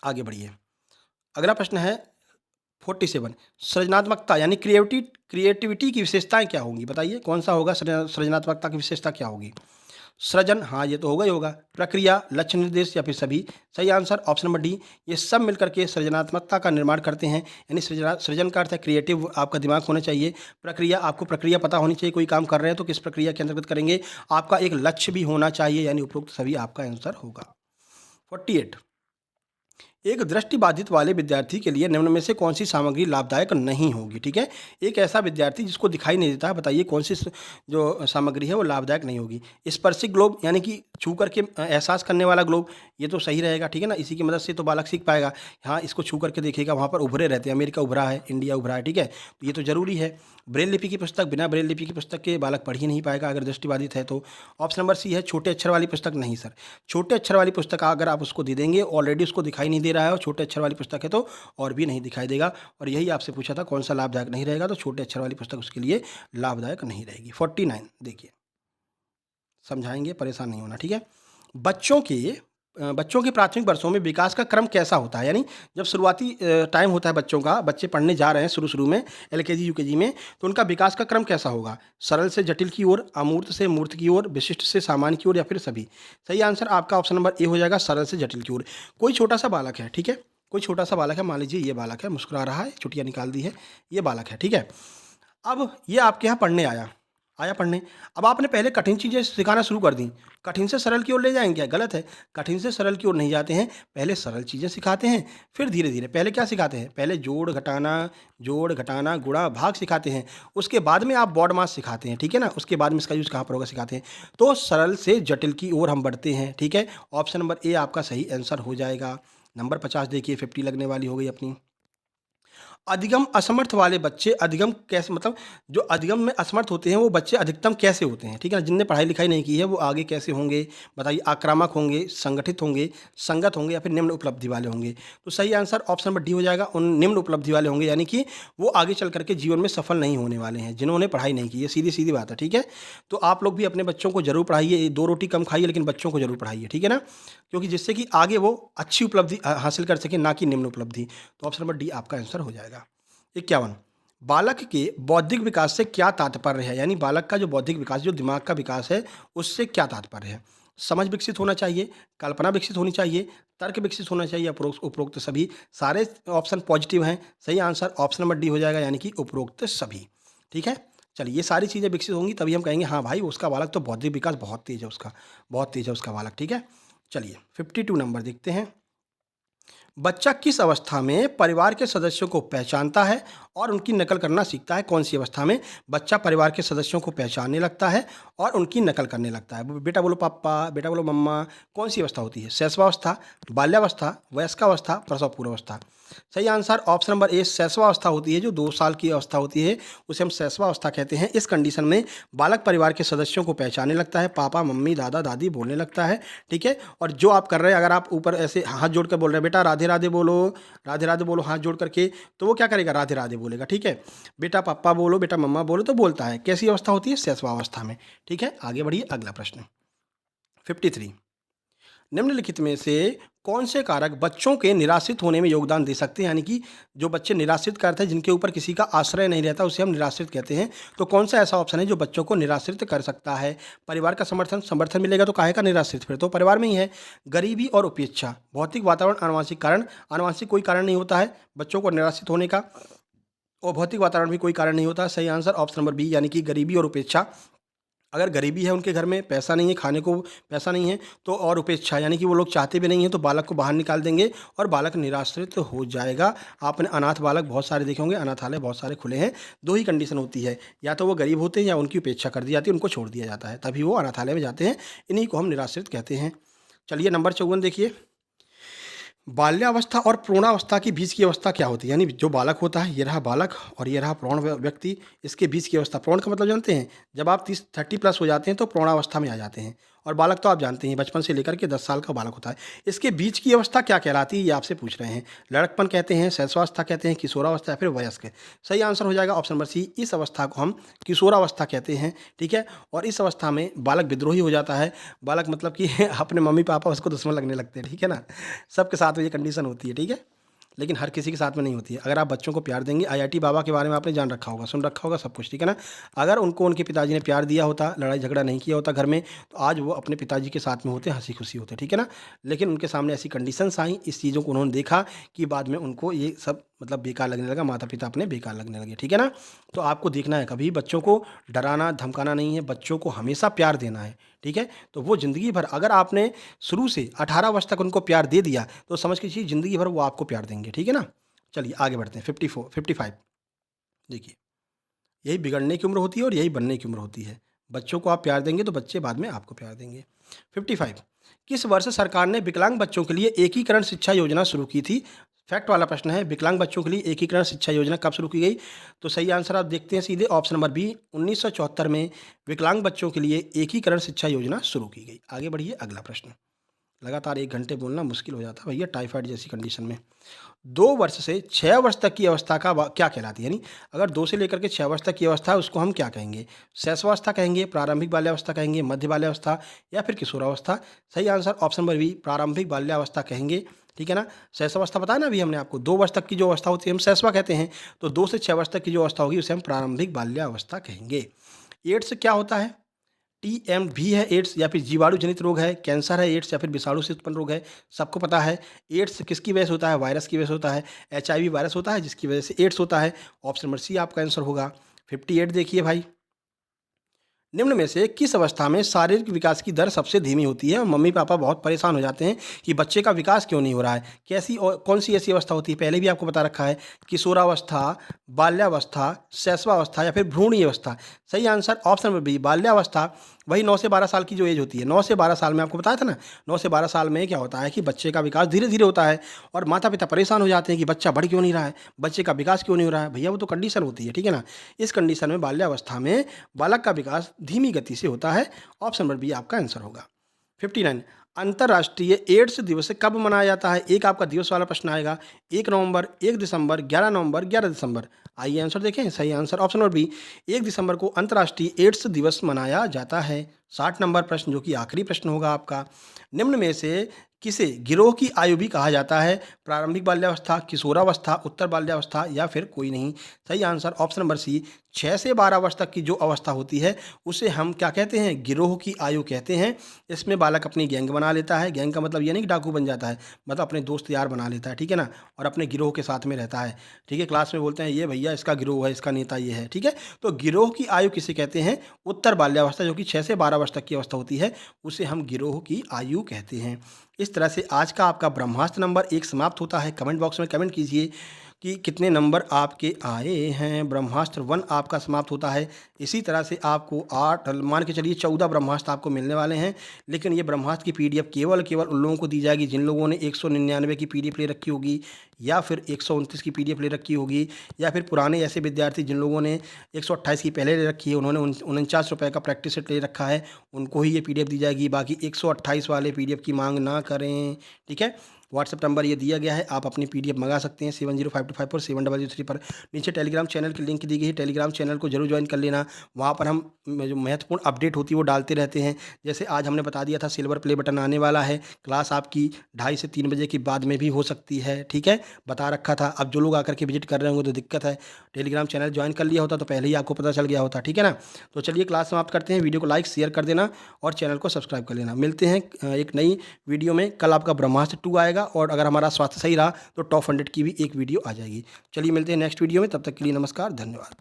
आगे बढ़िए, अगला प्रश्न है 47, सृजनात्मकता यानी क्रिएटिविटी की विशेषताएं क्या होंगी? बताइए कौन सा होगा सृजनात्मकता की विशेषता क्या होगी? सृजन, हाँ ये तो होगा ही होगा। प्रक्रिया, लक्ष्य निर्देश, या फिर सभी। सही आंसर ऑप्शन नंबर डी, ये सब मिलकर के सृजनात्मकता का निर्माण करते हैं। यानी सृजन का अर्थ है क्रिएटिव, आपका दिमाग होना चाहिए। प्रक्रिया, आपको प्रक्रिया पता होनी चाहिए, कोई काम कर रहे हैं तो किस प्रक्रिया के अंतर्गत करेंगे। आपका एक लक्ष्य भी होना चाहिए, यानी उपरोक्त सभी आपका आंसर होगा। 48, एक दृष्टिबाधित वाले विद्यार्थी के लिए निम्न में से कौन सी सामग्री लाभदायक नहीं होगी? ठीक है, एक ऐसा विद्यार्थी जिसको दिखाई नहीं देता, बताइए कौन सी जो सामग्री है वो लाभदायक नहीं होगी? स्पर्शी ग्लोब, यानी कि छू करके एहसास करने वाला ग्लोब, ये तो सही रहेगा, ठीक है ना। इसी की मदद से तो बालक सीख पाएगा। हाँ, इसको छू करके देखेगा, वहाँ पर उभरे रहते हैं, अमेरिका उभरा है, इंडिया उभरा है, ठीक है, तो ये तो जरूरी है। ब्रेल लिपि की पुस्तक, बिना ब्रेल लिपि की पुस्तक के बालक पढ़ ही नहीं पाएगा अगर दृष्टिबाधित है तो। ऑप्शन नंबर सी है छोटे अक्षर वाली पुस्तक। नहीं सर, छोटे अक्षर वाली पुस्तक अगर आप उसको दे देंगे, ऑलरेडी उसको दिखाई नहीं दे रहा है, और छोटे अक्षर वाली पुस्तक है तो और भी नहीं दिखाई देगा। और यही आपसे पूछा था कौन सा लाभदायक नहीं रहेगा, तो छोटे अक्षर वाली पुस्तक उसके लिए लाभदायक नहीं रहेगी। 49 देखिए, समझाएंगे, परेशान नहीं होना, ठीक है। बच्चों के प्राथमिक वर्षों में विकास का क्रम कैसा होता है? यानी जब शुरुआती टाइम होता है बच्चों का, बच्चे पढ़ने जा रहे हैं शुरू में एलकेजी यूकेजी में, तो उनका विकास का क्रम कैसा होगा? सरल से जटिल की ओर, अमूर्त से मूर्त की ओर, विशिष्ट से सामान्य की ओर, या फिर सभी। सही आंसर आपका ऑप्शन नंबर ए हो जाएगा, सरल से जटिल की ओर। कोई छोटा सा बालक है, ठीक है, कोई छोटा सा बालक है, मान लीजिए ये बालक है, मुस्कुरा रहा है, छुट्टियाँ निकाल दी है, ये बालक है, ठीक है। अब ये आपके यहाँ पढ़ने आया पढ़ने। अब आपने पहले कठिन चीज़ें सिखाना शुरू कर दी, कठिन से सरल की ओर ले जाएंगे क्या? गलत है, कठिन से सरल की ओर नहीं जाते हैं, पहले सरल चीज़ें सिखाते हैं, फिर धीरे धीरे। पहले क्या सिखाते हैं? पहले जोड़ घटाना गुणा भाग सिखाते हैं, उसके बाद में आप बॉड मास सिखाते हैं, ठीक है ना। उसके बाद में इसका यूज़ कहाँ पर होगा सिखाते हैं। तो सरल से जटिल की ओर हम बढ़ते हैं, ठीक है। ऑप्शन नंबर ए आपका सही आंसर हो जाएगा। नंबर 50 देखिए, 50 लगने वाली हो गई अपनी। अधिगम असमर्थ वाले बच्चे अधिगम कैसे, मतलब जो अधिगम में असमर्थ होते हैं वो बच्चे अधिकतम कैसे होते हैं? ठीक है ना, जिनने पढ़ाई लिखाई नहीं की है वो आगे कैसे होंगे? बताइए, आक्रामक होंगे, संगठित होंगे, संगत होंगे, या फिर निम्न उपलब्धि वाले होंगे? तो सही आंसर ऑप्शन नंबर डी हो जाएगा, उन निम्न उपलब्धि वाले होंगे, यानी कि वो आगे चल करके जीवन में सफल नहीं होने वाले हैं जिन्होंने पढ़ाई नहीं की। ये सीधी सीधी बात है, ठीक है। तो आप लोग भी अपने बच्चों को जरूर पढ़ाइए, 2 रोटी कम खाइए लेकिन बच्चों को जरूर पढ़ाइए, ठीक है ना, क्योंकि जिससे कि आगे वो अच्छी उपलब्धि हासिल कर सके, ना कि निम्न उपलब्धि। तो ऑप्शन नंबर डी आपका आंसर हो जाएगा। 51, बालक के बौद्धिक विकास से क्या तात्पर्य है? यानी बालक का जो बौद्धिक विकास, जो दिमाग का विकास है, उससे क्या तात्पर्य है? समझ विकसित होना चाहिए, कल्पना विकसित होनी चाहिए, तर्क विकसित होना चाहिए, उपरोक्त सभी। सारे ऑप्शन पॉजिटिव हैं। सही आंसर ऑप्शन नंबर डी हो जाएगा, यानी कि उपरोक्त सभी, ठीक है। चलिए, ये सारी चीज़ें विकसित होंगी तभी हम कहेंगे हाँ भाई उसका बालक तो बौद्धिक विकास बहुत तेज है, उसका बहुत तेज है उसका बालक, ठीक है। चलिए 52 नंबर देखते हैं। बच्चा किस अवस्था में परिवार के सदस्यों को पहचानता है और उनकी नकल करना सीखता है? कौन सी अवस्था में बच्चा परिवार के सदस्यों को पहचानने लगता है और उनकी नकल करने लगता है? बेटा बोलो पापा, बेटा बोलो मम्मा। कौन सी अवस्था होती है? शैशवावस्था, बाल्यावस्था, वयस्कावस्था, प्रसव पूर्वावस्था। सही आंसर ऑप्शन नंबर ए शैशवावस्था होती है, जो 2 साल की अवस्था होती है उसे हम शैशवावस्था कहते हैं। इस कंडीशन में बालक परिवार के सदस्यों को पहचानने लगता है, पापा मम्मी दादा दादी बोलने लगता है। ठीक है, और जो आप कर रहे हैं, अगर आप ऊपर ऐसे हाथ जोड़ कर बोल रहे हैं बेटा राधे राधे बोलो हाथ जोड़ करके, तो वो क्या करेगा? राधे राधे बोलेगा। ठीक है, बेटा पापा बोलो, बेटा मम्मा बोलो, तो बोलता है। कैसी अवस्था होती है? शैशवावस्था में। ठीक है, आगे बढ़िए, अगला प्रश्न 53। निम्नलिखित में से कौन से कारक बच्चों के निराश्रित होने में योगदान दे सकते हैं? यानी कि जो बच्चे निराश्रित करते हैं, जिनके ऊपर किसी का आश्रय नहीं रहता, उसे हम निराश्रित कहते हैं। तो कौन सा ऐसा ऑप्शन है जो बच्चों को निराश्रित कर सकता है? परिवार का समर्थन मिलेगा तो काहे का निराश्रित? फिर तो परिवार में ही है। गरीबी और उपेक्षा, भौतिक वातावरण, आनुवंशिक कारण। आनुवंशिक कोई कारण नहीं होता है बच्चों को निराश्रित होने का, और भौतिक वातावरण भी कोई कारण नहीं होता। सही आंसर ऑप्शन नंबर बी, यानी कि गरीबी और उपेक्षा। अगर गरीबी है उनके घर में, पैसा नहीं है, खाने को पैसा नहीं है, तो और उपेक्षा यानी कि वो लोग चाहते भी नहीं हैं, तो बालक को बाहर निकाल देंगे और बालक निराश्रित हो जाएगा। आपने अनाथ बालक बहुत सारे देखे होंगे, अनाथालय बहुत सारे खुले हैं। 2 ही कंडीशन होती है, या तो वो गरीब होते हैं या उनकी उपेक्षा कर दी जाती है, उनको छोड़ दिया जाता है, तभी वो अनाथालय में जाते हैं। इन्हीं को हम निराश्रित कहते हैं। चलिए नंबर 54 देखिए। बाल्यावस्था और प्रौढ़ावस्था के बीच की अवस्था क्या होती है? यानी जो बालक होता है, ये रहा बालक और ये रहा प्रौढ़ व्यक्ति, इसके बीच की अवस्था। प्रौढ़ का मतलब जानते हैं? जब आप 30 प्लस हो जाते हैं तो प्रौढ़ावस्था में आ जाते हैं। और बालक तो आप जानते हैं बचपन से लेकर के 10 साल का बालक होता है। इसके बीच की अवस्था क्या कहलाती है, ये आपसे पूछ रहे हैं। लड़कपन कहते हैं, शैशवावस्था कहते हैं, किशोरावस्था या फिर वयस्क। सही आंसर हो जाएगा ऑप्शन नंबर सी, इस अवस्था को हम किशोरावस्था कहते हैं। ठीक है, और इस अवस्था में बालक विद्रोही हो जाता है। बालक मतलब कि अपने मम्मी पापा उसको दुश्मन लगने लगते हैं। ठीक है ना, सबके साथ में ये कंडीशन होती है। ठीक है, लेकिन हर किसी के साथ में नहीं होती है। अगर आप बच्चों को प्यार देंगे, आईआईटी बाबा के बारे में आपने जान रखा होगा, सुन रखा होगा सब कुछ। ठीक है ना, अगर उनको उनके पिताजी ने प्यार दिया होता, लड़ाई झगड़ा नहीं किया होता घर में, तो आज वो अपने पिताजी के साथ में होते, हंसी खुशी होते। ठीक है ना, लेकिन उनके सामने ऐसी कंडीशंस आई, इस चीज़ों को उन्होंने देखा कि बाद में उनको ये सब मतलब बेकार लगने लगा, माता पिता अपने बेकार लगने लगे। ठीक है ना, तो आपको देखना है, कभी बच्चों को डराना धमकाना नहीं है, बच्चों को हमेशा प्यार देना है। ठीक है, तो वो ज़िंदगी भर, अगर आपने शुरू से 18 वर्ष तक उनको प्यार दे दिया, तो समझ के चलिए ज़िंदगी भर वो आपको प्यार देंगे। ठीक है ना, चलिए आगे बढ़ते हैं। 55 देखिए, यही बिगड़ने की उम्र होती है और यही बनने की उम्र होती है। बच्चों को आप प्यार देंगे तो बच्चे बाद में आपको प्यार देंगे। 55, किस वर्ष सरकार ने विकलांग बच्चों के लिए एकीकरण शिक्षा योजना शुरू की थी? फैक्ट वाला प्रश्न है, विकलांग बच्चों के लिए एकीकरण शिक्षा योजना कब शुरू की गई? तो सही आंसर आप देखते हैं सीधे ऑप्शन नंबर बी, 1974 में विकलांग बच्चों के लिए एकीकरण शिक्षा योजना शुरू की गई। आगे बढ़िए, अगला प्रश्न। लगातार 1 घंटे बोलना मुश्किल हो जाता है भैया टाइफाइड जैसी कंडीशन में। 2 वर्ष से 6 वर्ष तक की अवस्था का क्या कहलाती है? यानी अगर 2 से लेकर के 6 वर्ष तक की अवस्था है, उसको हम क्या कहेंगे? शैशवावस्था कहेंगे, प्रारंभिक बाल्यावस्था कहेंगे, मध्य बाल्यावस्था या फिर किशोरावस्था? सही आंसर ऑप्शन नंबर बी, प्रारंभिक बाल्यावस्था कहेंगे। ठीक है ना, शैशवावस्था बताया ना अभी हमने आपको, 2 वर्ष तक की जो अवस्था होती है हम शैशवा कहते हैं, तो 2 से 6 वर्ष तक की जो अवस्था होगी उसे हम प्रारंभिक बाल्यावस्था कहेंगे। एड्स क्या होता है? टीएमवी है एड्स, या फिर जीवाणु जनित रोग है, कैंसर है एड्स, या फिर विषाणु से उत्पन्न रोग है? सबको पता है एड्स किसकी वजह से होता है? वायरस की वजह से होता है। एचआईवी वायरस होता है जिसकी वजह से एड्स होता है। ऑप्शन नंबर सी आपका आंसर होगा। 58 देखिए भाई, निम्न में से किस अवस्था में शारीरिक विकास की दर सबसे धीमी होती है? मम्मी पापा बहुत परेशान हो जाते हैं कि बच्चे का विकास क्यों नहीं हो रहा है। कैसी और कौन सी ऐसी अवस्था होती है? पहले भी आपको बता रखा है, किशोरावस्था, बाल्यावस्था, शैशवावस्था या फिर भ्रूणीय अवस्था। सही आंसर ऑप्शन नंबर बी, बाल्यावस्था। वही 9 से 12 साल की जो एज होती है, 9 से 12 साल में आपको बताया था ना, 9 से 12 साल में क्या होता है कि बच्चे का विकास धीरे धीरे होता है और माता पिता परेशान हो जाते हैं कि बच्चा बढ़ क्यों नहीं रहा है, बच्चे का विकास क्यों नहीं हो रहा है। भैया वो तो कंडीशन होती है। ठीक है ना, इस कंडीशन में बाल्यावस्था में बालक का विकास धीमी गति से होता है। ऑप्शन नंबर बी आपका आंसर होगा। 59, अंतर्राष्ट्रीय एड्स दिवस कब मनाया जाता है? एक आपका दिवस वाला प्रश्न आएगा। 1 नवंबर, 1 दिसंबर, 11 नवंबर, 11 दिसंबर। आइए आंसर देखें। सही आंसर ऑप्शन नंबर बी, 1 दिसंबर को अंतर्राष्ट्रीय एड्स दिवस मनाया जाता है। 60 नंबर प्रश्न, जो कि आखिरी प्रश्न होगा आपका। निम्न में से किसे गिरोह की आयु भी कहा जाता है? प्रारंभिक बाल्यावस्था, किशोरावस्था, उत्तर बाल्यावस्था या फिर कोई नहीं? सही आंसर ऑप्शन नंबर सी, 6 से 12 वर्ष तक की जो अवस्था होती है उसे हम क्या कहते हैं? गिरोह की आयु कहते हैं। इसमें बालक अपनी गैंग बना लेता है। गैंग का मतलब ये नहीं कि डाकू बन जाता है, मतलब अपने दोस्त यार बना लेता है। ठीक है ना, और अपने गिरोह के साथ में रहता है। ठीक है, क्लास में बोलते हैं ये भैया इसका गिरोह है, इसका नेता ये है। ठीक है, तो गिरोह की आयु किसे कहते हैं? उत्तर बाल्यावस्था, जो कि 6 से 12 वर्ष तक की अवस्था होती है, उसे हम गिरोह की आयु कहते हैं। इस तरह से आज का आपका ब्रह्मास्त्र नंबर 1 समाप्त होता है। कमेंट बॉक्स में कमेंट कीजिए कि कितने नंबर आपके आए हैं। ब्रह्मास्त्र 1 आपका समाप्त होता है। इसी तरह से आपको 8 मान के चलिए 14 ब्रह्मास्त्र आपको मिलने वाले हैं। लेकिन ये ब्रह्मास्त्र की पीडीएफ केवल उन लोगों को दी जाएगी जिन लोगों ने 199 की पीडीएफ ले रखी होगी, या फिर 129 की पीडीएफ ले रखी होगी, या फिर पुराने ऐसे विद्यार्थी जिन लोगों ने 128 की पहले ले रखी है, उन्होंने 49 रुपये का प्रैक्टिस सेट ले रखा है, उनको ही ये पीडीएफ दी जाएगी। बाकी 128 वाले पीडीएफ की मांग ना करें, ठीक है। व्हाट्सएप नंबर ये दिया गया है, आप अपनी पीडीएफ मंगा सकते हैं 7052547003 पर। नीचे टेलीग्राम चैनल की लिंक दी गई है, टेलीग्राम चैनल को जरूर ज्वाइन कर लेना। वहाँ पर हम जो महत्वपूर्ण अपडेट होती है वो डालते रहते हैं। जैसे आज हमने बता दिया था सिल्वर प्ले बटन आने वाला है, क्लास आपकी 2:30 से 3 बजे के बाद में भी हो सकती है, ठीक है, बता रखा था। अब जो लोग आकर के विजिट कर रहे होंगे तो दिक्कत है, टेलीग्राम चैनल ज्वाइन कर लिया होता तो पहले ही आपको पता चल गया होता, ठीक है ना। तो चलिए क्लास समाप्त करते हैं। वीडियो को लाइक शेयर कर देना और चैनल को सब्सक्राइब कर लेना। मिलते हैं एक नई वीडियो में। कल आपका ब्रह्मास्त्र 2 आएगा और अगर हमारा स्वास्थ्य सही रहा तो टॉप 100 की भी एक वीडियो आ जाएगी। चलिए मिलते हैं नेक्स्ट वीडियो में, तब तक के लिए नमस्कार, धन्यवाद।